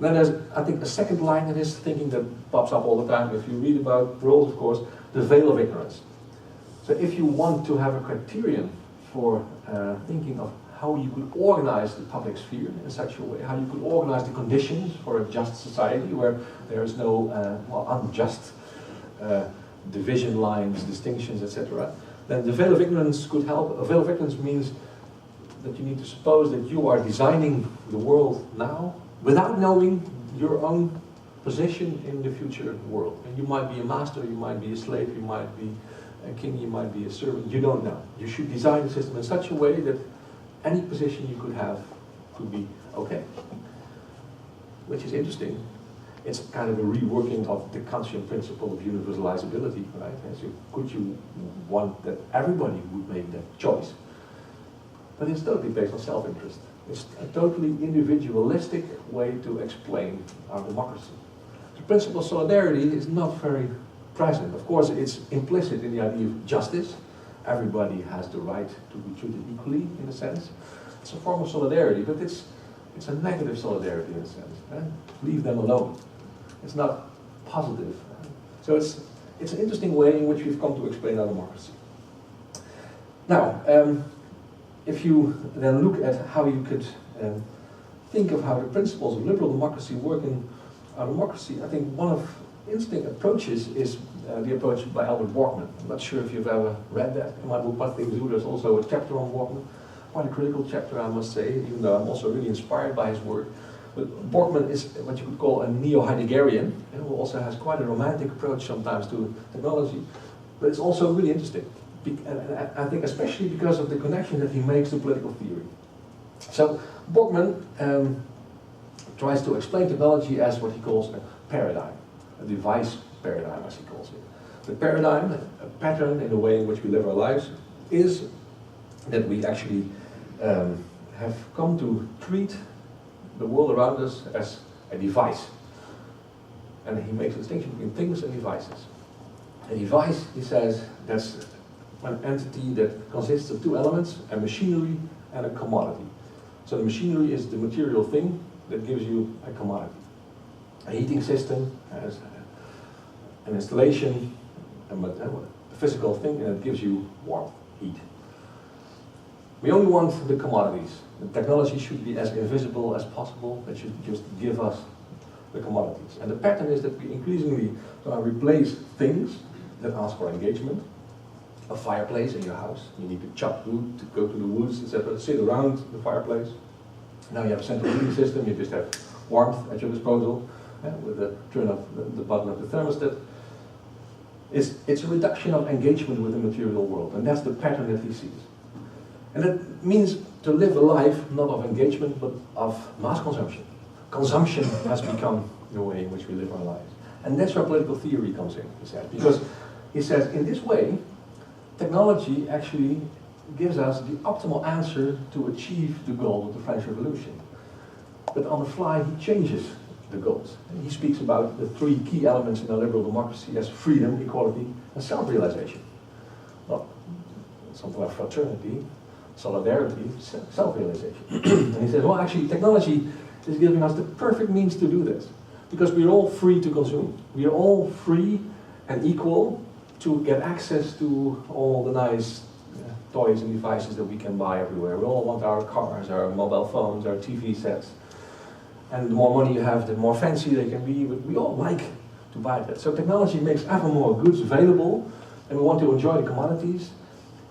Then there's, I think, a second line in this thinking that pops up all the time. If you read about Rawls, of course, the veil of ignorance. So if you want to have a criterion for thinking of how you could organize the public sphere in such a way, how you could organize the conditions for a just society where there is no unjust division lines, distinctions, etc., then the veil of ignorance could help. A veil of ignorance means that you need to suppose that you are designing the world now without knowing your own position in the future world. And you might be a master, you might be a slave, you might be a king, you might be a servant, you don't know. You should design the system in such a way that any position you could have could be okay. Which is interesting. It's kind of a reworking of the Kantian principle of universalizability, right? And so could you want that everybody would make that choice? But it's totally based on self-interest. It's a totally individualistic way to explain our democracy. The principle of solidarity is not very present. Of course, it's implicit in the idea of justice. Everybody has the right to be treated equally, in a sense. It's a form of solidarity, but it's a negative solidarity in a sense. Leave them alone. It's not positive. So it's an interesting way in which we've come to explain our democracy. Now, if you then look at how you could think of how the principles of liberal democracy work in our democracy, I think one of interesting approaches is the approach by Albert Borkman. I'm not sure if you've ever read that. In my book, What Things Do, there's also a chapter on Borkman. Quite a critical chapter, I must say, even though I'm also really inspired by his work. But Borkman is what you could call a neo-Heideggerian, who also has quite a romantic approach sometimes to technology. But it's also really interesting. And I think especially because of the connection that he makes to political theory. So Borkman tries to explain technology as what he calls a paradigm, a device paradigm as he calls it. The paradigm, a pattern in the way in which we live our lives, is that we actually have come to treat the world around us as a device. And he makes a distinction between things and devices. A device, he says, that's an entity that consists of two elements, a machinery and a commodity. So the machinery is the material thing that gives you a commodity. A heating system has an installation, a physical thing, and it gives you warmth, heat. We only want the commodities. The technology should be as invisible as possible. It should just give us the commodities. And the pattern is that we increasingly replace things that ask for engagement. A fireplace in your house. You need to chop wood, to go to the woods, etc. Sit around the fireplace. Now you have a central heating system. You just have warmth at your disposal with the turn of the button of the thermostat. It's a reduction of engagement with the material world, and that's the pattern that he sees. And that means to live a life not of engagement but of mass consumption. Consumption has become the way in which we live our lives. And that's where political theory comes in, he said. Because he says, in this way, technology actually gives us the optimal answer to achieve the goal of the French Revolution. But on the fly, he changes the goals. And he speaks about the three key elements in a liberal democracy as freedom, equality, and self-realization. Well, something like fraternity, solidarity, self-realization. And he says, well, actually, technology is giving us the perfect means to do this. Because we're all free to consume. We are all free and equal to get access to all the nice toys and devices that we can buy everywhere. We all want our cars, our mobile phones, our TV sets. And the more money you have, the more fancy they can be, but we all like to buy that. So technology makes ever more goods available, and we want to enjoy the commodities.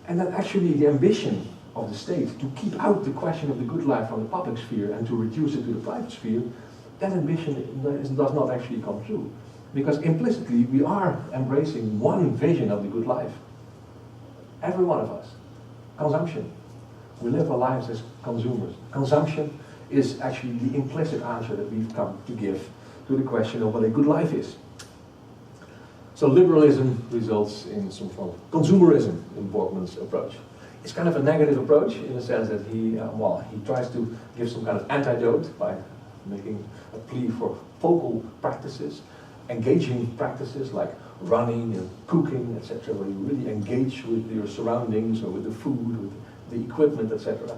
And then actually the ambition of the state to keep out the question of the good life from the public sphere and to reduce it to the private sphere, that ambition does not actually come true. Because implicitly we are embracing one vision of the good life. Every one of us. Consumption. We live our lives as consumers. Consumption is actually the implicit answer that we've come to give to the question of what a good life is. So liberalism results in some form of consumerism in Borkman's approach. It's kind of a negative approach in the sense that he tries to give some kind of antidote by making a plea for focal practices, engaging practices like running and cooking, etc., where you really engage with your surroundings or with the food, with the equipment, etc.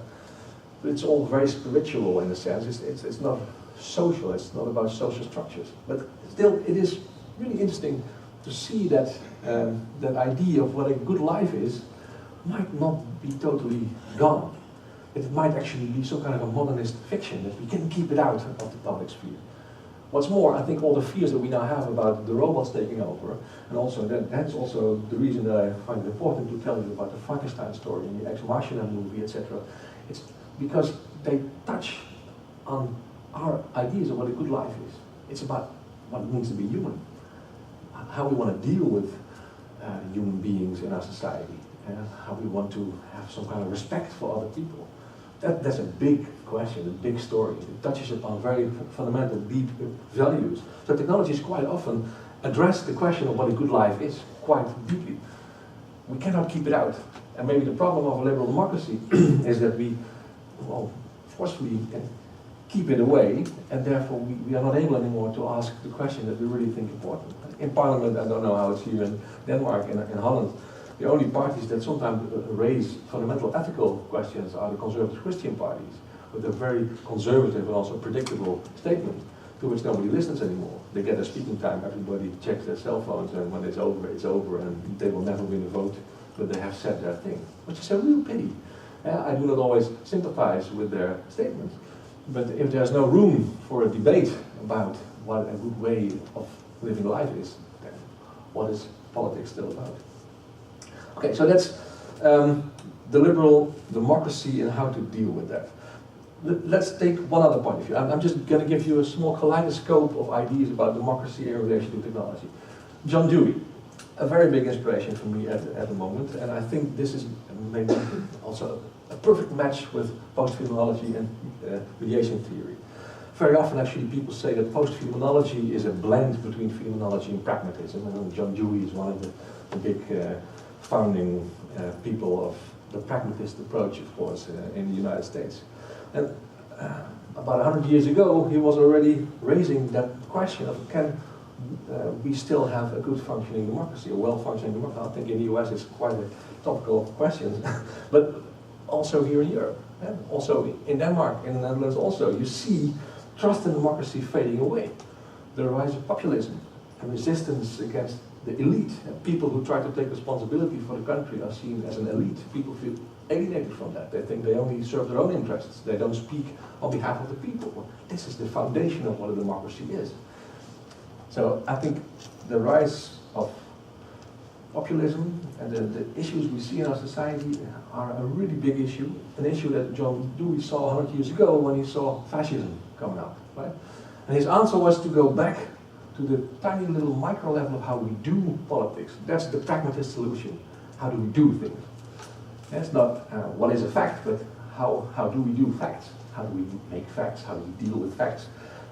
But it's all very spiritual in a sense. It's not social. It's not about social structures. But still, it is really interesting to see that that idea of what a good life is might not be totally gone. It might actually be some kind of a modernist fiction that we can keep it out of the public sphere. What's more, I think all the fears that we now have about the robots taking over, and also that's also the reason that I find it important to tell you about the Frankenstein story and the Ex Machina movie, etc. It's because they touch on our ideas of what a good life is. It's about what it means to be human, how we want to deal with human beings in our society, how we want to have some kind of respect for other people. That's a big question, a big story. It touches upon very fundamental, deep values. So technologies quite often address the question of what a good life is quite deeply. We cannot keep it out. And maybe the problem of a liberal democracy is that we forcefully keep it away, and therefore we are not able anymore to ask the question that we really think important. In Parliament, I don't know how it's here in Denmark, in Holland, the only parties that sometimes raise fundamental ethical questions are the conservative Christian parties, with a very conservative and also predictable statement to which nobody listens anymore. They get their speaking time, everybody checks their cell phones, and when it's over, and they will never win a vote, but they have said their thing, which is a real pity. I do not always sympathize with their statements, but if there's no room for a debate about what a good way of living life is, then what is politics still about? Okay, so that's the liberal democracy and how to deal with that. Let's take one other point of view. I'm just going to give you a small kaleidoscope of ideas about democracy in relation to technology. John Dewey, a very big inspiration for me at the moment, and I think this is maybe also a perfect match with post-phenomenology and mediation theory. Very often actually people say that post-phenomenology is a blend between phenomenology and pragmatism, and John Dewey is one of the big founding people of the pragmatist approach, of course, in the United States. And about 100 years ago, he was already raising that question of can we still have a good functioning democracy, a well-functioning democracy. I think in the US it's quite a topical question, but also here in Europe, also in Denmark, in the Netherlands also, you see trust in democracy fading away. The rise of populism and resistance against the elite. People who try to take responsibility for the country are seen as an elite. People feel alienated from that. They think they only serve their own interests. They don't speak on behalf of the people. Well, this is the foundation of what a democracy is. So I think the rise of populism and the issues we see in our society are a really big issue. An issue that John Dewey saw 100 years ago when he saw fascism coming up, right? And his answer was to go back to the tiny little micro level of how we do politics. That's the pragmatist solution. How do we do things? That's not what is a fact, but how do we do facts? How do we make facts? How do we deal with facts?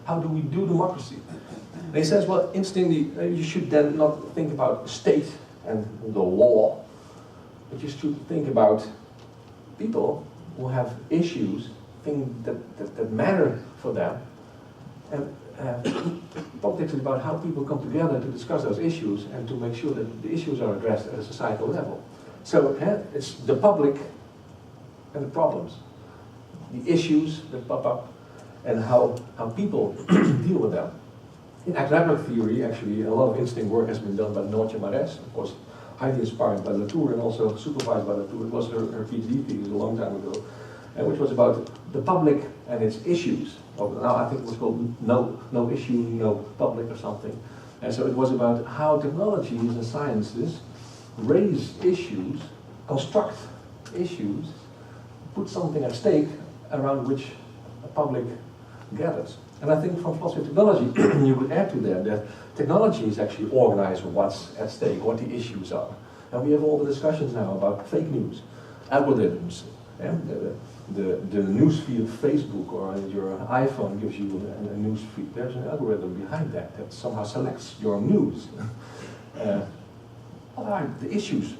How do we do democracy? And he says, well, instantly, you should then not think about state and the law, but you should think about people who have issues, things that matter for them. And politics is about how people come together to discuss those issues and to make sure that the issues are addressed at a societal level. So it's the public and the problems, the issues that pop up, and how people deal with them. In academic theory, actually, a lot of interesting work has been done by Noortje Mares, of course, highly inspired by Latour and also supervised by Latour. It was her PhD thesis a long time ago, which was about the public and its issues. Now I think it was called No Issue, No Public or something. And so it was about how technologies and sciences raise issues, construct issues, put something at stake around which a public gathers. And I think from philosophy of technology, you could add to that technology is actually organized what's at stake, what the issues are. And we have all the discussions now about fake news, algorithms, the news feed of Facebook or your iPhone gives you a news feed. There's an algorithm behind that somehow selects your news. What are the issues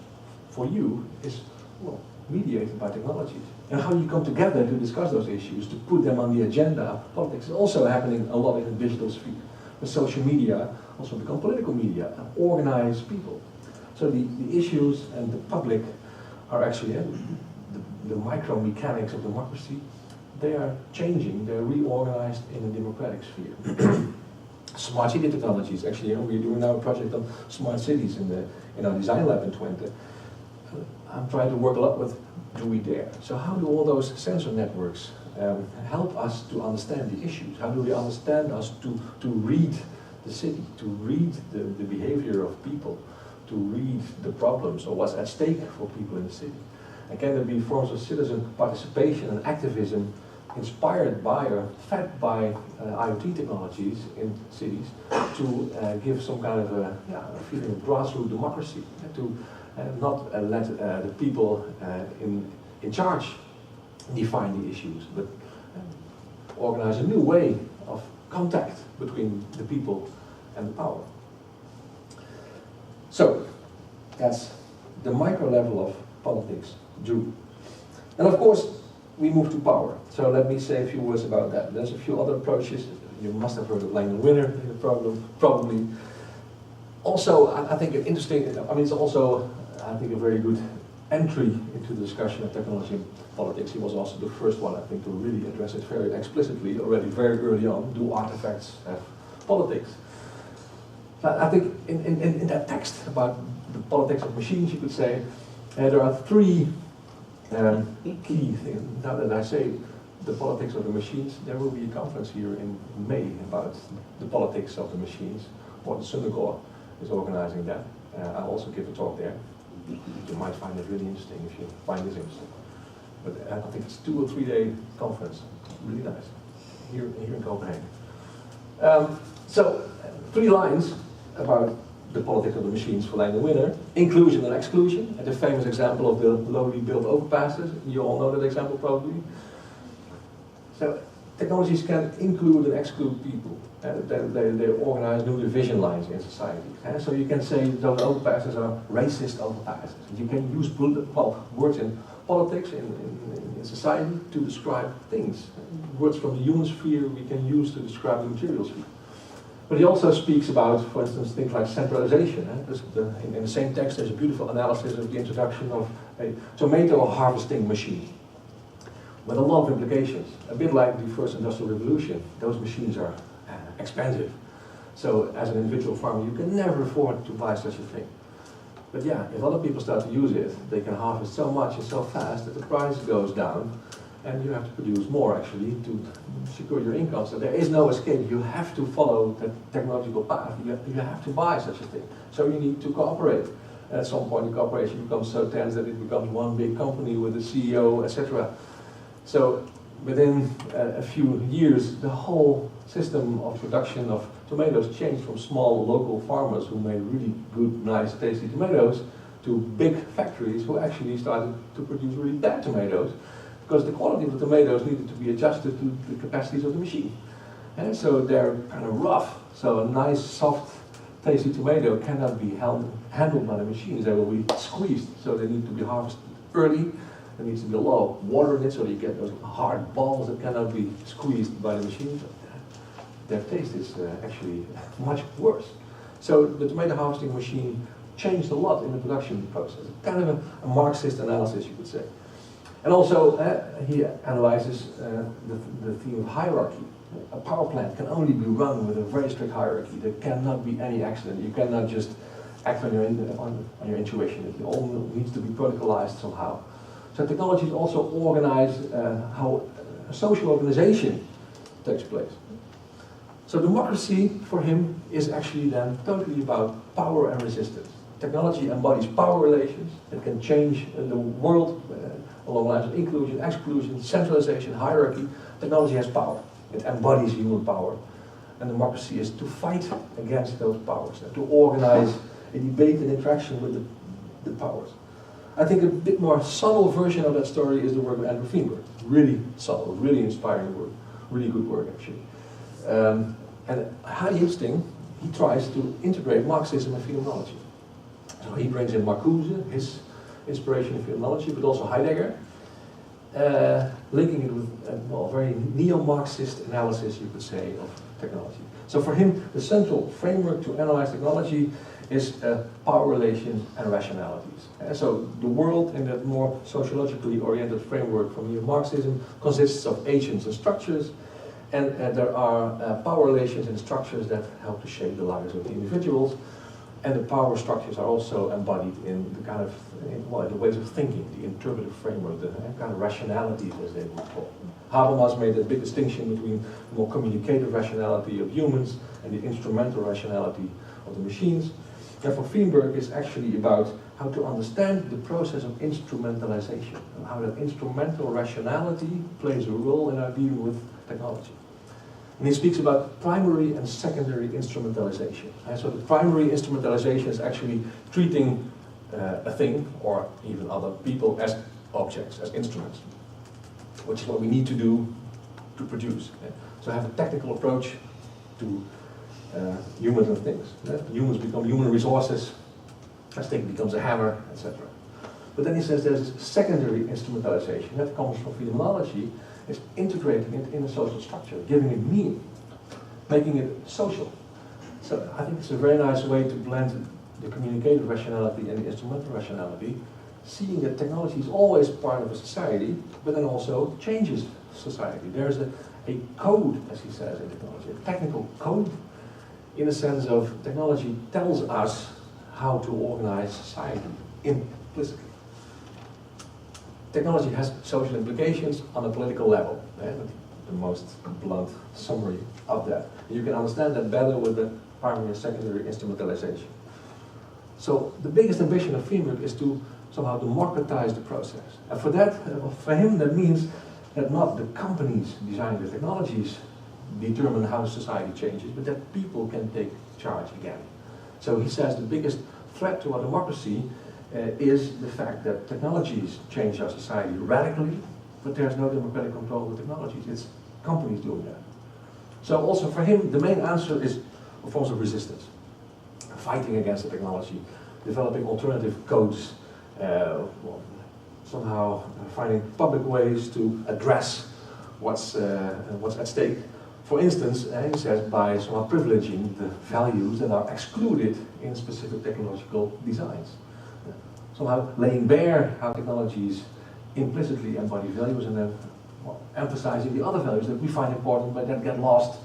for you is, well, mediated by technologies. And how you come together to discuss those issues, to put them on the agenda of politics, is also happening a lot in the digital sphere. The social media also become political media and organize people. So the issues and the public are actually the micro mechanics of democracy. They are changing, they're reorganized in the democratic sphere. Smart city technologies, actually, we're doing now a project on smart cities in our design lab in Twente. I'm trying to work a lot with Do We Dare? So how do all those sensor networks help us to understand the issues? How do they understand us to read the city, to read the behavior of people, to read the problems or what's at stake for people in the city? And can there be forms of citizen participation and activism inspired by or fed by IoT technologies in cities to give some kind of a feeling of grassroots democracy, to not let the people in charge define the issues, but organize a new way of contact between the people and the power. So, that's the micro level of politics do. And of course, we move to power. So let me say a few words about that. There's a few other approaches. You must have heard of Langdon Winner in the problem, probably. Also, I think an interesting, it's also, I think, a very good entry into the discussion of technology and politics. He was also the first one, I think, to really address it very explicitly, already very early on. Do artifacts have politics? I think in that text about the politics of machines, you could say, there are three key things. Now that I say the politics of the machines, there will be a conference here in May about the politics of the machines. Morten Sundergaard is organizing that. I'll also give a talk there. You might find it really interesting if you find this interesting. But I think it's a 2 or 3 day conference. Really nice. Here in Copenhagen. So, 3 lines about the politics of the machines for Langdon Winner. Inclusion and exclusion, and the famous example of the lowly built overpasses. You all know that example probably. So technologies can include and exclude people. They organize new division lines in society. So you can say those overpasses are racist overpasses. You can use words in politics, in society, to describe things. Words from the human sphere we can use to describe the material sphere. But he also speaks about, for instance, things like centralization. In the same text, there's a beautiful analysis of the introduction of a tomato harvesting machine with a lot of implications. A bit like the first industrial revolution, those machines are expensive. So as an individual farmer, you can never afford to buy such a thing. But yeah, if other people start to use it, they can harvest so much and so fast that the price goes down, and you have to produce more actually to secure your income. So there is no escape. You have to follow that technological path. You have to buy such a thing. So you need to cooperate. And at some point the cooperation becomes so tense that it becomes one big company with a CEO, etc. So within a few years, the whole system of production of tomatoes changed from small local farmers who made really good, nice, tasty tomatoes to big factories who actually started to produce really bad tomatoes because the quality of the tomatoes needed to be adjusted to the capacities of the machine. And so they're kind of rough. So a nice, soft, tasty tomato cannot be handled by the machines. They will be squeezed, so they need to be harvested early. There needs to be a lot of water in it so you get those hard balls that cannot be squeezed by the machines. Their taste is actually much worse. So the tomato harvesting machine changed a lot in the production process. Kind of a Marxist analysis, you could say. And also he analyzes the theme of hierarchy. A power plant can only be run with a very strict hierarchy. There cannot be any accident. You cannot just act on your intuition. It all needs to be protocolized somehow. So technologies also organize how a social organization takes place. So democracy for him is actually then totally about power and resistance. Technology embodies power relations. It can change the world along lines of inclusion, exclusion, centralization, hierarchy. Technology has power. It embodies human power. And democracy is to fight against those powers, and to organize a debate and interaction with the powers. I think a bit more subtle version of that story is the work of Andrew Feenberg. Really subtle, really inspiring work, really good work actually. And highly interesting, he tries to integrate Marxism and phenomenology. So he brings in Marcuse, his inspiration in phenomenology, but also Heidegger, linking it with a very neo-Marxist analysis, you could say, of technology. So for him, the central framework to analyze technology is power relations and rationalities. So the world in that more sociologically oriented framework from neo-Marxism consists of agents and structures, and there are power relations and structures that help to shape the lives of the individuals, and the power structures are also embodied in the kind of the ways of thinking, the interpretive framework, the kind of rationalities as they would call them. Habermas made a big distinction between the more communicative rationality of humans and the instrumental rationality of the machines. And for Feenberg, it's actually about how to understand the process of instrumentalization and how that instrumental rationality plays a role in our dealing with technology. And he speaks about primary and secondary instrumentalization. And so the primary instrumentalization is actually treating a thing, or even other people, as objects, as instruments, which is what we need to do to produce. So have a technical approach to humans and things. Humans become human resources, a stick becomes a hammer, etc. But then he says there's a secondary instrumentalization that comes from phenomenology. Is integrating it in a social structure, giving it meaning, making it social. So I think it's a very nice way to blend the communicative rationality and the instrumental rationality, seeing that technology is always part of a society, but then also changes society. There's a code, as he says in technology, a technical code, in the sense of technology tells us how to organize society implicitly. Technology has social implications on a political level. The most blunt summary of that. You can understand that better with the primary and secondary instrumentalization. So the biggest ambition of Feenberg is to somehow democratize the process. And for that, for him, that means that not the companies designing the technologies determine how society changes, but that people can take charge again. So he says the biggest threat to our democracy is the fact that technologies change our society radically, but there's no democratic control of the technologies. It's companies doing that. So also for him, the main answer is forms of resistance. Fighting against the technology, developing alternative codes, somehow finding public ways to address what's at stake, For instance, he says, by somehow privileging the values that are excluded in specific technological designs. Somehow laying bare how technologies implicitly embody values and then emphasizing the other values that we find important but that get lost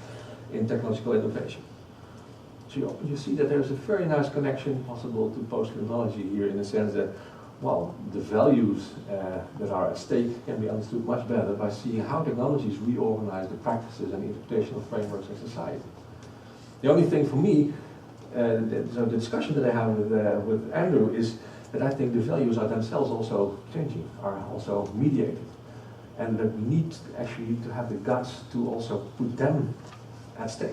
in technological innovation. So you see that there's a very nice connection possible to post-technology here in the sense that, well, the values that are at stake can be understood much better by seeing how technologies reorganize the practices and interpretational frameworks in society. The only thing for me, so the discussion that I have with Andrew is that I think the values are themselves also changing, are also mediated. And that we need actually to have the guts to also put them at stake.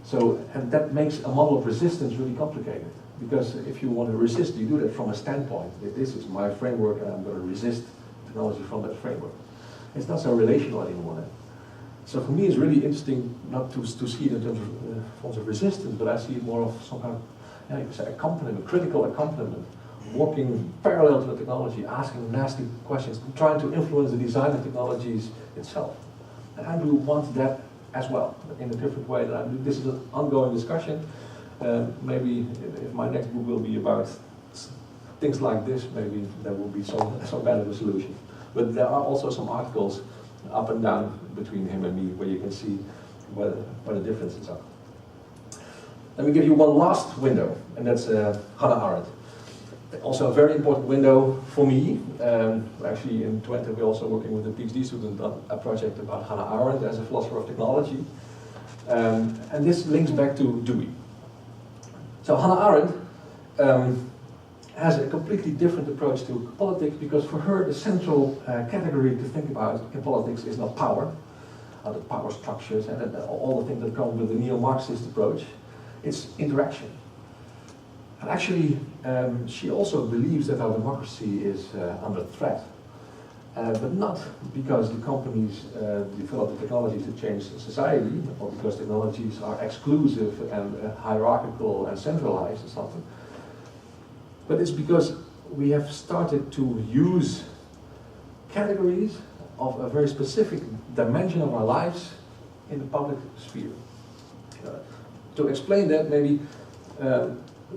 So, and that makes a model of resistance really complicated. Because if you want to resist, you do that from a standpoint. This is my framework and I'm going to resist technology from that framework. It's not so relational anymore then. So for me it's really interesting not to see it in terms of forms of resistance, but I see it more of some kind of, you could say, accompaniment, critical accompaniment. Walking parallel to the technology, asking nasty questions, trying to influence the design of technologies itself. And Andrew wants that as well, in a different way than I do. This is an ongoing discussion. Maybe if my next book will be about things like this, maybe there will be some kind of a solution. But there are also some articles up and down between him and me where you can see where the differences are. Let me give you one last window, and that's Hannah Arendt. Also a very important window for me. Actually in Twente we're also working with a PhD student on a project about Hannah Arendt as a philosopher of technology. And this links back to Dewey. So Hannah Arendt has a completely different approach to politics because for her the central category to think about in politics is not power, the power structures and all the things that come with the neo-Marxist approach. It's interaction. And actually, she also believes that our democracy is under threat, but not because the companies develop the technologies to change society, or because technologies are exclusive and hierarchical and centralized or something. But it's because we have started to use categories of a very specific dimension of our lives in the public sphere. To explain that, maybe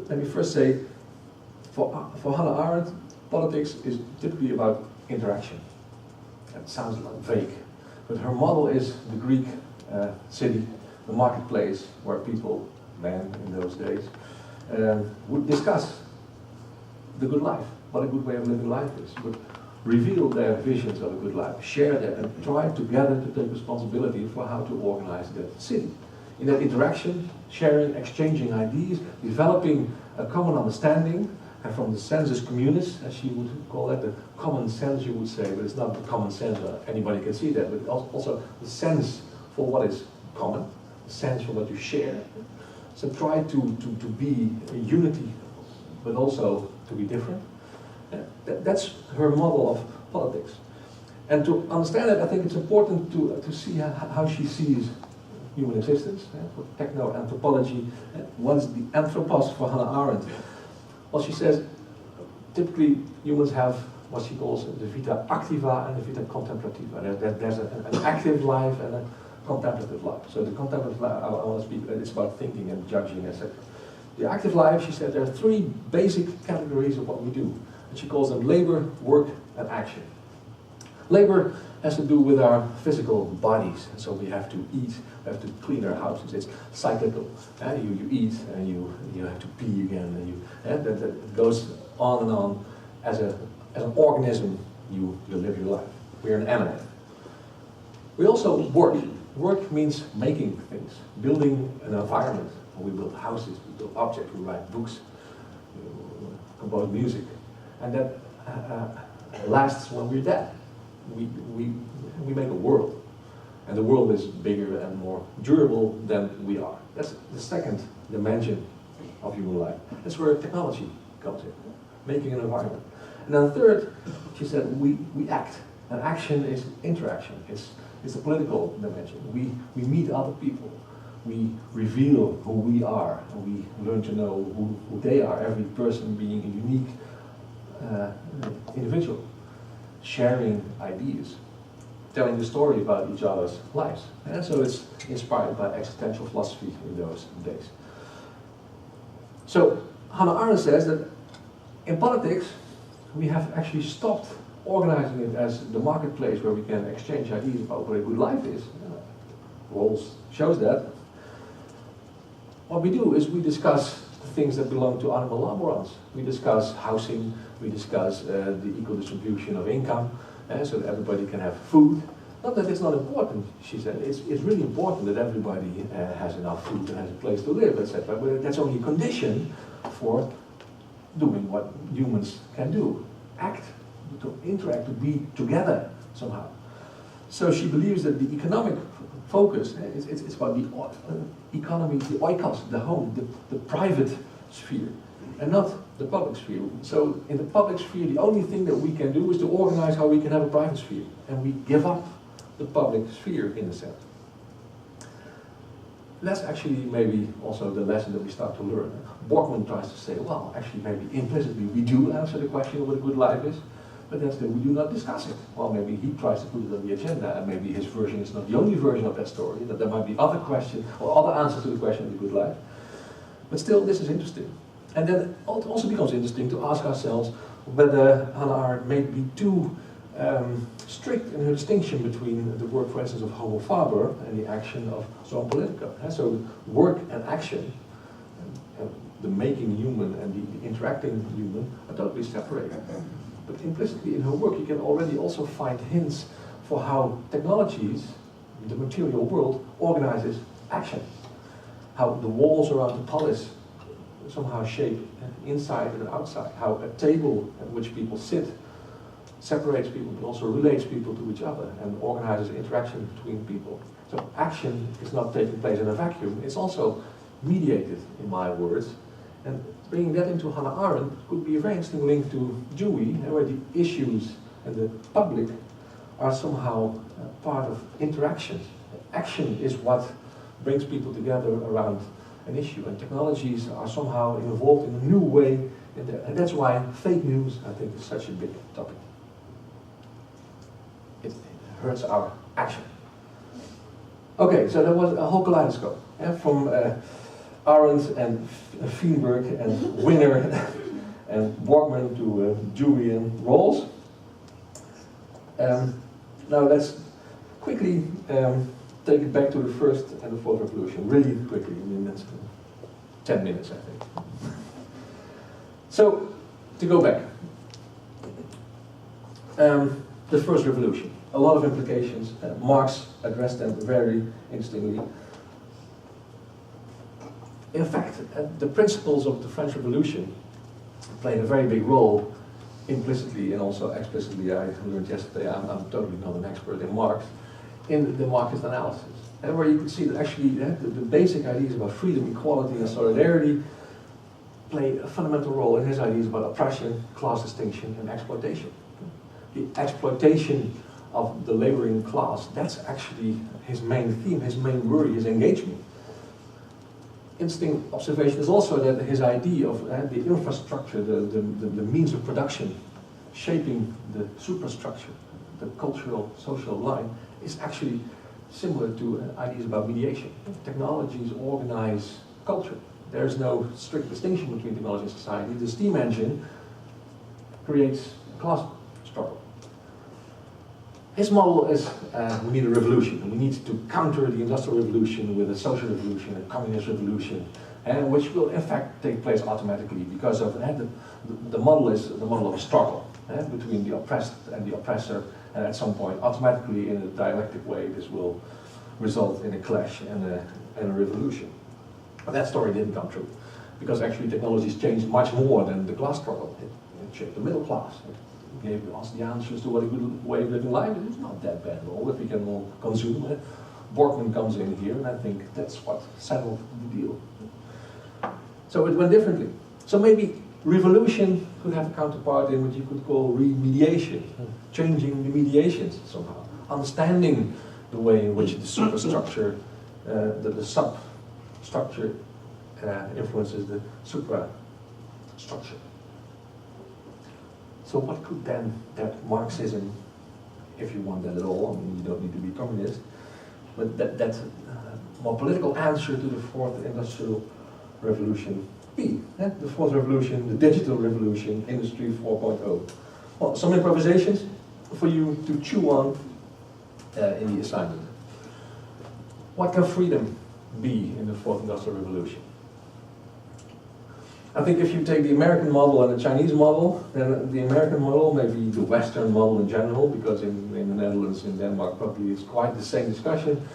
let me first say, for Hannah Arendt, politics is typically about interaction. That sounds like vague, but her model is the Greek city, the marketplace, where people, men in those days, would discuss the good life, what a good way of living life is, would reveal their visions of a good life, share that, and try together to take responsibility for how to organize that city. In that interaction, sharing, exchanging ideas, developing a common understanding, and from the sensus communis, as she would call it, the common sense you would say, but it's not the common sense, anybody can see that, but also the sense for what is common, the sense for what you share. So try to be a unity, but also to be different. That's her model of politics. And to understand it, I think it's important to see how she sees human existence. For Techno-Anthropology, what's the anthropos for Hannah Arendt? Well, she says, typically humans have what she calls the vita activa and the vita contemplativa. There's an active life and a contemplative life. So the contemplative life, I want to speak, it's about thinking and judging, etc. The active life, she said, there are three basic categories of what we do. And she calls them labor, work, and action. Labor has to do with our physical bodies. And so we have to eat, we have to clean our houses. It's cyclical. You eat and you have to pee again. And that goes on and on. As an organism, you live your life. We're an animal. We also work. Work means making things, building an environment. We build houses, we build objects, we write books, we compose music. And that lasts when we're dead. We make a world. And the world is bigger and more durable than we are. That's the second dimension of human life. That's where technology comes in, making an environment. And then the third, she said, we act. And action is interaction. It's a political dimension. We meet other people. We reveal who we are, and we learn to know who they are, every person being a unique individual, sharing ideas. telling the story about each other's lives. And so it's inspired by existential philosophy in those days. So Hannah Arendt says that in politics, we have actually stopped organizing it as the marketplace where we can exchange ideas about what a good life is. Rawls shows that. What we do is we discuss the things that belong to animal laborants. We discuss housing, we discuss the equal distribution of income, so that everybody can have food. Not that it's not important, she said. It's really important that everybody has enough food and has a place to live, etc. But that's only a condition for doing what humans can do. Act, to interact, to be together somehow. So she believes that the economic focus, it's about the economy, the oikos, the home, the private sphere, and not the public sphere. So in the public sphere, the only thing that we can do is to organize how we can have a private sphere. And we give up the public sphere in a sense. That's actually maybe also the lesson that we start to learn. Borkman tries to say, well, actually maybe implicitly we do answer the question of what a good life is, but then still we do not discuss it. Well, maybe he tries to put it on the agenda, and maybe his version is not the only version of that story, that there might be other questions or other answers to the question of the good life. But still, this is interesting. And then it also becomes interesting to ask ourselves whether Hannah Arendt may be too strict in her distinction between the work, for instance, of Homo Faber and the action of Zoon Politica. So work and action, and the making human and the interacting human, are totally separated. But implicitly in her work you can already also find hints for how technologies, the material world, organizes action. How the walls around the palace somehow shape inside and outside. How a table at which people sit separates people but also relates people to each other and organizes interaction between people. So action is not taking place in a vacuum, it's also mediated, in my words. And bringing that into Hannah Arendt could be a very interesting link to Dewey, where the issues and the public are somehow part of interactions. Action is what brings people together around an issue, and technologies are somehow involved in a new way in there. And that's why fake news, I think, is such a big topic. It hurts our action. Okay, so there was a whole kaleidoscope, from Arendt and Feenberg and Winner and Borkman to Dewey and Rawls. Now let's quickly take it back to the first and the fourth revolution, really quickly, I mean that's 10 minutes I think. So, to go back, the first revolution, a lot of implications, Marx addressed them very interestingly. In fact, the principles of the French Revolution played a very big role implicitly and also explicitly. I learned yesterday, I'm totally not an expert in Marx, in the Marxist analysis. And where you could see that actually the basic ideas about freedom, equality and solidarity play a fundamental role in his ideas about oppression, class distinction and exploitation. The exploitation of the laboring class, that's actually his main theme, his main worry, his engagement. Interesting observation is also that his idea of the infrastructure, the means of production, shaping the superstructure, the cultural, social line, is actually similar to ideas about mediation. Technologies organize culture. There's no strict distinction between technology and society. The steam engine creates a class struggle. His model is we need a revolution. We need to counter the industrial revolution with a social revolution, a communist revolution, which will in fact take place automatically because of the model is the model of a struggle between the oppressed and the oppressor, and at some point, automatically in a dialectic way, this will result in a clash and a revolution. But that story didn't come true, because actually technologies changed much more than the class struggle. It shaped the middle class. It gave us the answers to what a good way of living life is. It's not that bad at all if we can all consume it. Borkman comes in here, and I think that's what settled the deal. So it went differently. So maybe revolution could have a counterpart in what you could call remediation, changing the mediations somehow, understanding the way in which the superstructure, the substructure influences the suprastructure. So what could then that Marxism if you want that at all. I mean, you don't need to be communist. But that more political answer to the fourth industrial revolution be. The fourth revolution, the digital revolution, Industry 4.0. Well, some improvisations for you to chew on in the assignment. What can freedom be in the fourth industrial revolution? I think if you take the American model and the Chinese model, then the American model, maybe the Western model in general, because in the Netherlands, in Denmark, probably it's quite the same discussion.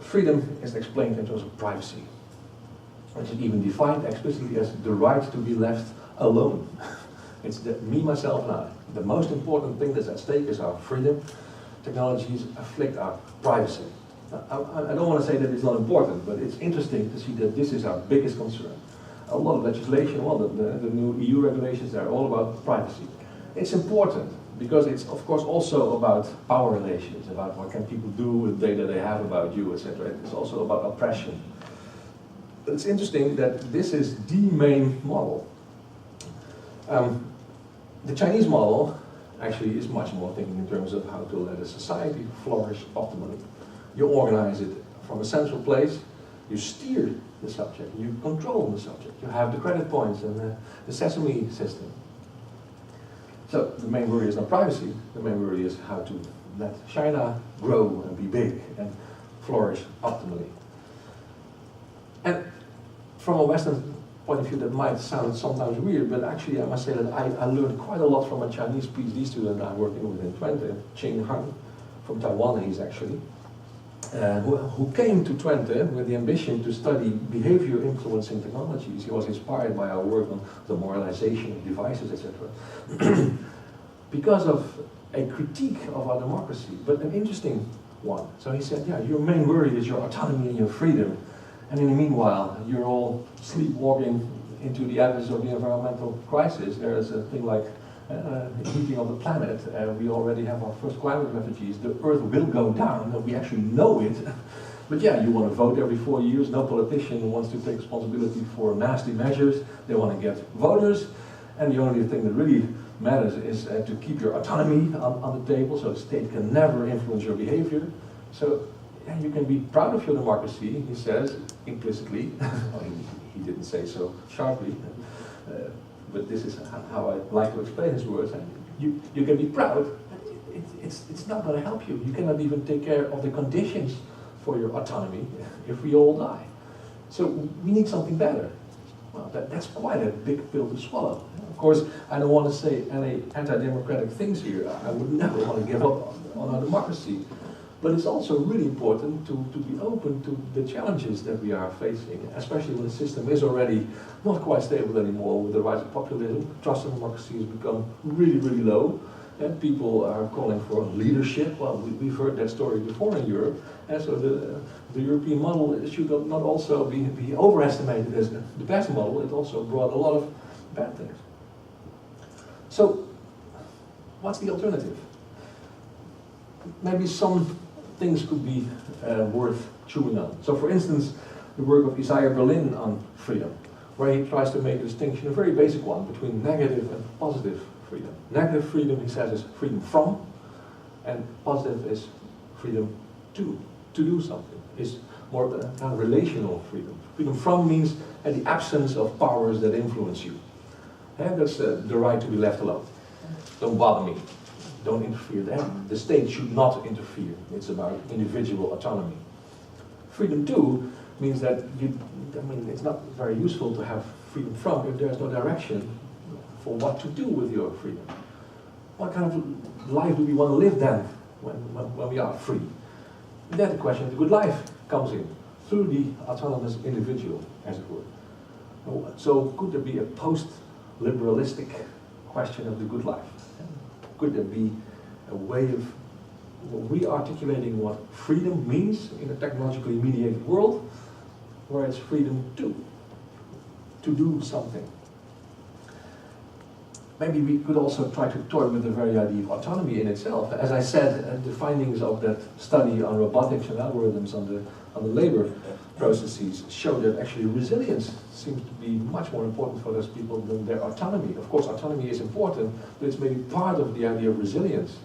Freedom is explained in terms of privacy, which is even defined explicitly as the right to be left alone. It's me, myself, and I. The most important thing that's at stake is our freedom. Technologies afflict our privacy. I don't want to say that it's not important, but it's interesting to see that this is our biggest concern. A lot of legislation, well, the new EU regulations, they're all about privacy. It's important because it's, of course, also about power relations, about what can people do with data they have about you, etc. It's also about oppression. But it's interesting that this is the main model. The Chinese model actually is much more thinking in terms of how to let a society flourish optimally. You organize it from a central place, you steer the subject, you control the subject, you have the credit points and the sesame system. So the main worry is not privacy, the main worry is how to let China grow and be big and flourish optimally. And from a Western point of view that might sound sometimes weird, but actually I must say that I learned quite a lot from a Chinese PhD student I'm working with in Twente, Qing Han, from Taiwan he's actually, who came to Twente with the ambition to study behavior influencing technologies. He was inspired by our work on the moralization of devices, etc. because of a critique of our democracy, but an interesting one. So he said, yeah, your main worry is your autonomy and your freedom. And in the meanwhile, you're all sleepwalking into the abyss of the environmental crisis. There is a thing like heating of the planet. We already have our first climate refugees. The Earth will go down, and we actually know it. But yeah, you want to vote every 4 years. No politician wants to take responsibility for nasty measures. They want to get voters. And the only thing that really matters is to keep your autonomy on the table, so the state can never influence your behavior. So yeah, you can be proud of your democracy, he says, implicitly. Well, he didn't say so sharply, but this is how I like to explain his words. You can be proud, but it's not going to help you. You cannot even take care of the conditions for your autonomy if we all die. So we need something better. Well, that's quite a big pill to swallow. Of course, I don't want to say any anti-democratic things here. I would never want to give up on our democracy. But it's also really important to be open to the challenges that we are facing, especially when the system is already not quite stable anymore with the rise of populism. Trust in democracy has become really, really low. And people are calling for leadership. Well, we've heard that story before in Europe. And so the European model should not also be overestimated as the best model. It also brought a lot of bad things. So, what's the alternative? Maybe some things could be worth chewing on. So for instance, the work of Isaiah Berlin on freedom, where he tries to make a distinction, a very basic one, between negative and positive freedom. Negative freedom, he says, is freedom from, and positive is freedom to do something. Is more kind of relational freedom. Freedom from means the absence of powers that influence you. And that's the right to be left alone. Don't bother me. Don't interfere. The state should not interfere. It's about individual autonomy. Freedom to means that it's not very useful to have freedom from if there's no direction for what to do with your freedom. What kind of life do we want to live then when we are free? And then the question of the good life comes in through the autonomous individual, as it were. So could there be a post-liberalistic question of the good life? Could there be a way of re-articulating what freedom means in a technologically mediated world, where it's freedom to do something? Maybe we could also try to toy with the very idea of autonomy in itself. As I said, the findings of that study on robotics and algorithms on the labor processes show that actually resilience seems to be much more important for those people than their autonomy. Of course, autonomy is important, but it's maybe part of the idea of resilience.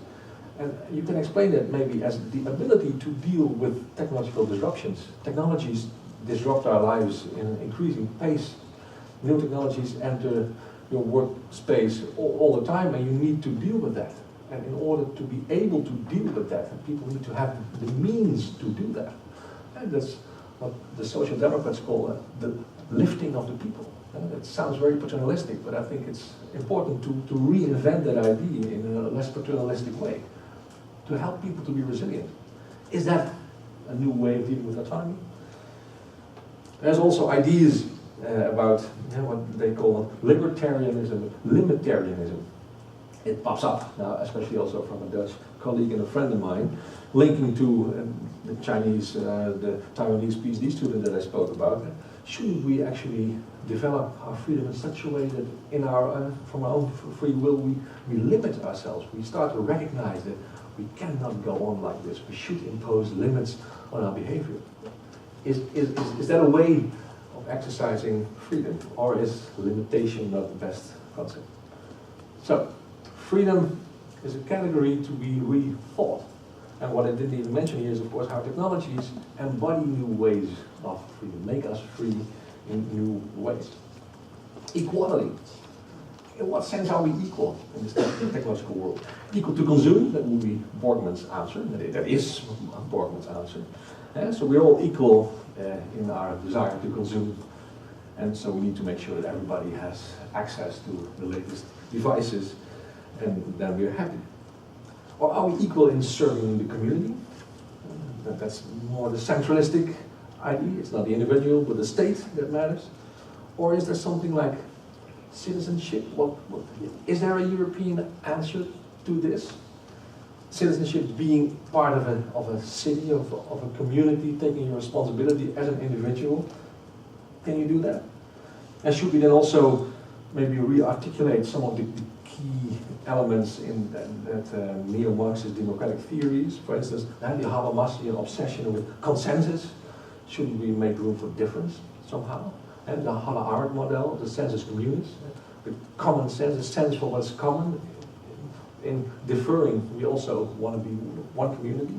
And you can explain that maybe as the ability to deal with technological disruptions. Technologies disrupt our lives in an increasing pace. New technologies enter your workspace all the time, and you need to deal with that. And in order to be able to deal with that, people need to have the means to do that. And that's what the Social Democrats call the lifting of the people. It sounds very paternalistic, but I think it's important to reinvent that idea in a less paternalistic way, to help people to be resilient. Is that a new way of dealing with autonomy? There's also ideas about what they call libertarianism, limitarianism. It pops up now, especially also from a Dutch colleague and a friend of mine, linking to the Chinese, the Taiwanese PhD student that I spoke about. Shouldn't we actually develop our freedom in such a way that from our own free will, we limit ourselves? We start to recognize that we cannot go on like this. We should impose limits on our behavior. Is that a way of exercising freedom, or is limitation not the best concept? So, freedom is a category to be rethought. And what I didn't even mention here is, of course, how technologies embody new ways of freedom, make us free in new ways. Equality. In what sense are we equal in this technological world? Equal to consume, that will be Borgmann's answer, that is Borgmann's answer. So we're all equal in our desire to consume, and so we need to make sure that everybody has access to the latest devices, and then we're happy. Or are we equal in serving the community? That's more the centralistic idea. It's not the individual, but the state that matters. Or is there something like citizenship? Is there a European answer to this? Citizenship being part of a city, of a community, taking your responsibility as an individual. Can you do that? And should we then also maybe re-articulate some of the key elements in that neo-Marxist democratic theories? For instance, the Habermasian obsession with consensus. Shouldn't we make room for difference somehow? And the Hannah Arendt model, the sensus communis, the common sense, the sense for what's common. In differing, we also want to be one community.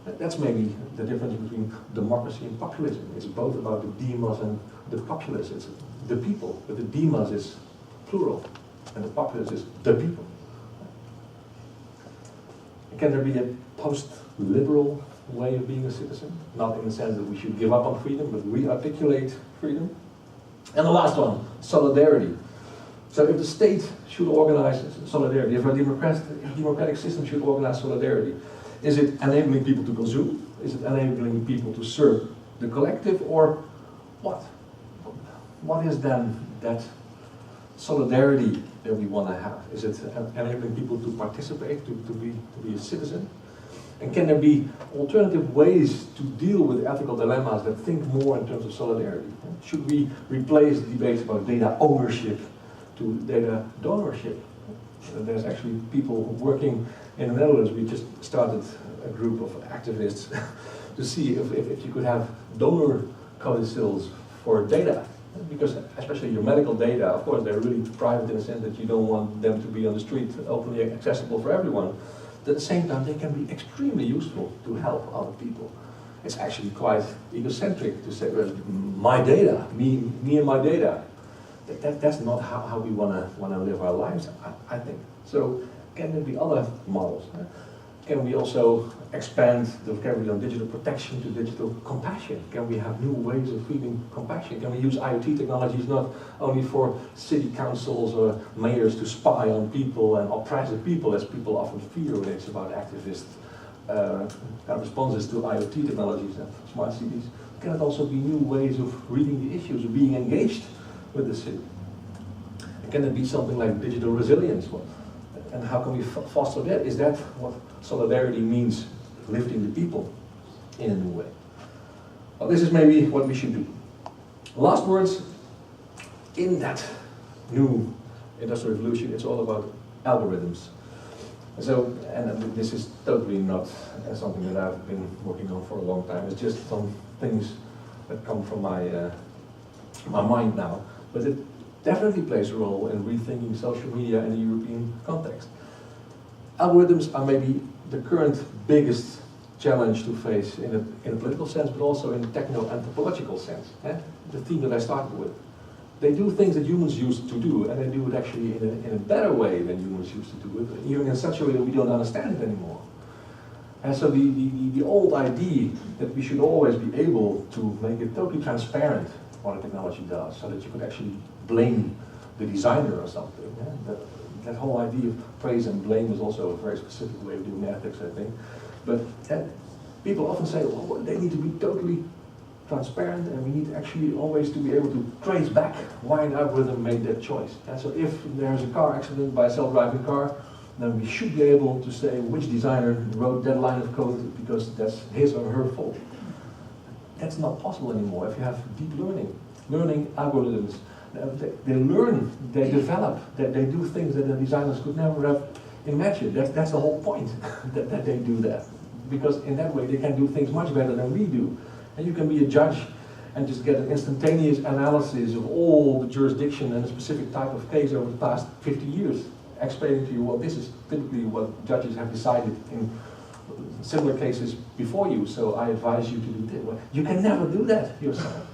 That's maybe the difference between democracy and populism. It's both about the demos and the populace. It's the people, but the demos is plural, and the populace is the people. Can there be a post-liberal way of being a citizen? Not in the sense that we should give up on freedom, but re-articulate freedom. And the last one, solidarity. So if the state should organize solidarity, if a democratic system should organize solidarity, is it enabling people to consume? Is it enabling people to serve the collective, or what? What is then that solidarity that we want to have? Is it enabling people to participate, to be a citizen? And can there be alternative ways to deal with ethical dilemmas that think more in terms of solidarity? Should we replace debates about data ownership to data donorship? There's actually people working in the Netherlands. We just started a group of activists to see if you could have donor codicils for data. Because especially your medical data, of course, they're really private in the sense that you don't want them to be on the street openly accessible for everyone. At the same time, they can be extremely useful to help other people. It's actually quite egocentric to say, well, my data, me and my data. That's not how we want to live our lives, I think. So can there be other models? Can we also expand the vocabulary on digital protection to digital compassion? Can we have new ways of feeling compassion? Can we use IoT technologies not only for city councils or mayors to spy on people and oppress the people, as people often fear when it's about activist responses to IoT technologies and smart cities? Can it also be new ways of reading the issues, of being engaged with the city? And can it be something like digital resilience? And how can we foster that? Is that what solidarity means, lifting the people in a new way? Well, this is maybe what we should do. Last words, in that new industrial revolution, it's all about algorithms. So, and this is totally not something that I've been working on for a long time. It's just some things that come from my mind now. But it definitely plays a role in rethinking social media in a European context. algorithms are maybe the current biggest challenge to face in a political sense, but also in a techno-anthropological sense. The theme that I started with. They do things that humans used to do, and they do it actually in a better way than humans used to do it, even in such a way that we don't understand it anymore. And so the old idea that we should always be able to make it totally transparent what a technology does, so that you could actually blame the designer or something. That whole idea of praise and blame is also a very specific way of doing ethics, I think. But people often say, well, they need to be totally transparent, and we need actually always to be able to trace back why an algorithm made that choice. And so if there's a car accident by a self-driving car, then we should be able to say which designer wrote that line of code because that's his or her fault. That's not possible anymore. If you have deep learning algorithms, they learn, they develop, they do things that the designers could never have imagined. That's the whole point, that they do that. Because in that way they can do things much better than we do. And you can be a judge and just get an instantaneous analysis of all the jurisdiction and a specific type of case over the past 50 years, explaining to you, well, this is typically what judges have decided in similar cases before you, so I advise you to do this. Well, you can never do that yourself.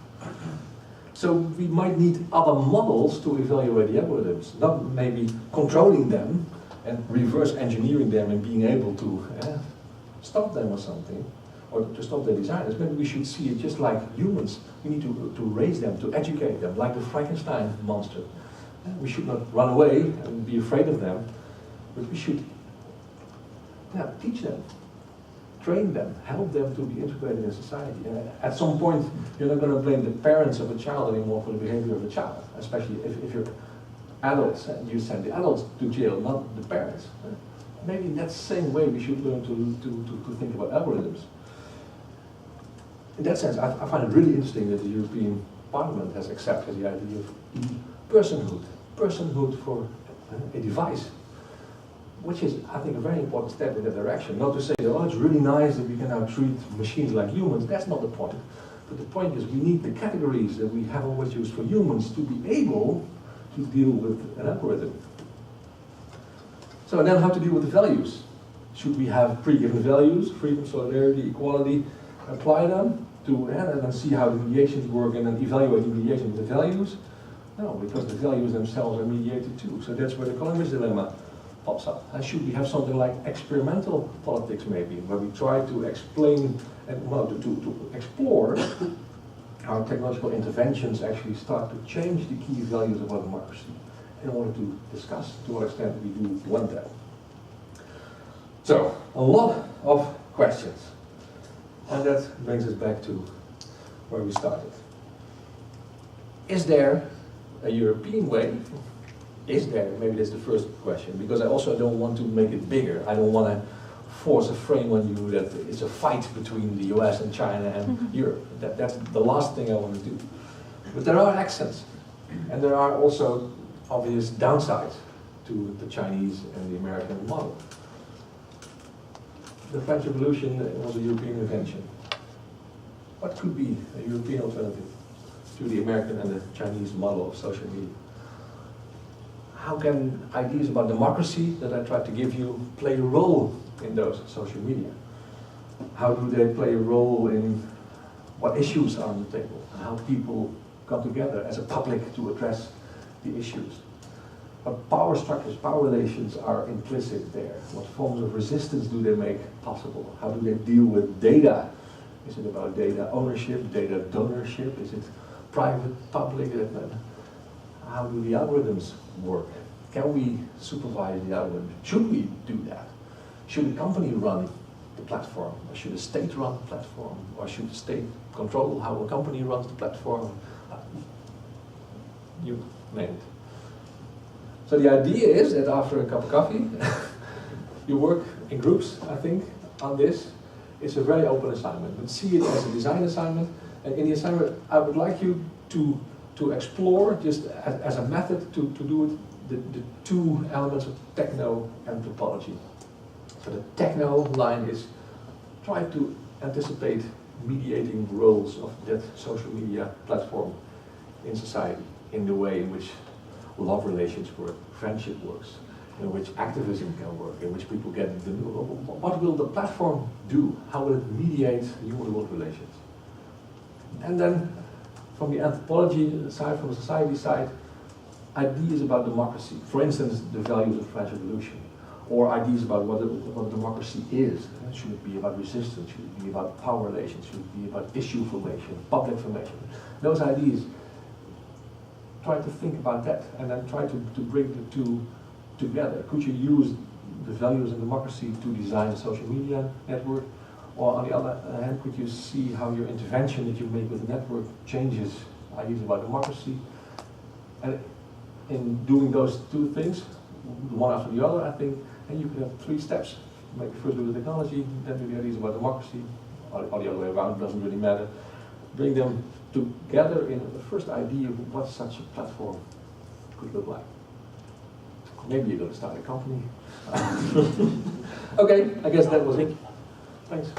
So we might need other models to evaluate the algorithms, not maybe controlling them and reverse engineering them and being able to stop them or something, or to stop their designers. Maybe we should see it just like humans. We need to raise them, to educate them, like the Frankenstein monster. We should not run away and be afraid of them, but we should teach them, train them, help them to be integrated in society. And at some point, you're not going to blame the parents of a child anymore for the behavior of a child, especially if you're adults and you send the adults to jail, not the parents. Maybe in that same way we should learn to think about algorithms. In that sense, I find it really interesting that the European Parliament has accepted the idea of personhood for a device, which is, I think, a very important step in that direction. Not to say, oh, it's really nice that we can now treat machines like humans. That's not the point. But the point is we need the categories that we have always used for humans to be able to deal with an algorithm. So then how to deal with the values? Should we have pre-given values, freedom, solidarity, equality, apply them to, and then see how the mediations work and then evaluate the mediation with the values? No, because the values themselves are mediated too. So that's where the Columbus dilemma pops up. And should we have something like experimental politics maybe, where we try to explain and to explore how technological interventions actually start to change the key values of our democracy, in order to discuss to what extent we do want that. So, a lot of questions. And that brings us back to where we started. Is there a European way? Is there? Maybe that's the first question, because I also don't want to make it bigger. I don't want to force a frame on you that it's a fight between the US and China and Europe. That's the last thing I want to do. But there are accents, and there are also obvious downsides to the Chinese and the American model. The French Revolution was a European invention. What could be a European alternative to the American and the Chinese model of social media? How can ideas about democracy that I tried to give you play a role in those social media? How do they play a role in what issues are on the table, and how people come together as a public to address the issues? What power structures, power relations are implicit there? What forms of resistance do they make possible? How do they deal with data? Is it about data ownership, data donorship? Is it private, public? How do the algorithms work? Can we supervise the algorithm? Should we do that? Should a company run the platform? Or should a state run the platform? Or should the state control how a company runs the platform? You name it. So the idea is that after a cup of coffee, you work in groups, I think, on this. It's a very open assignment, but see it as a design assignment. And in the assignment, I would like you to explore, just as a method, to do it, the two elements of techno-anthropology. So the techno line is try to anticipate mediating roles of that social media platform in society, in the way in which love relations work, friendship works. in which activism can work, in which people get the new, what will the platform do? How will it mediate human-world relations? And then, from the anthropology side, from the society side, ideas about democracy. For instance, the values of the French Revolution, or ideas about what democracy is. Should it be about resistance? Should it be about power relations? Should it be about issue formation, public formation? Those ideas. Try to think about that, and then try to bring the two together. Could you use the values in democracy to design a social media network? Or on the other hand, could you see how your intervention that you make with the network changes ideas about democracy? And in doing those two things, one after the other, I think, and you could have 3 steps. Maybe first do the technology, then do the ideas about democracy, or the other way around, doesn't really matter. Bring them together in the first idea of what such a platform could look like. Maybe you're going to start a company. Okay, I guess that was it. Thanks.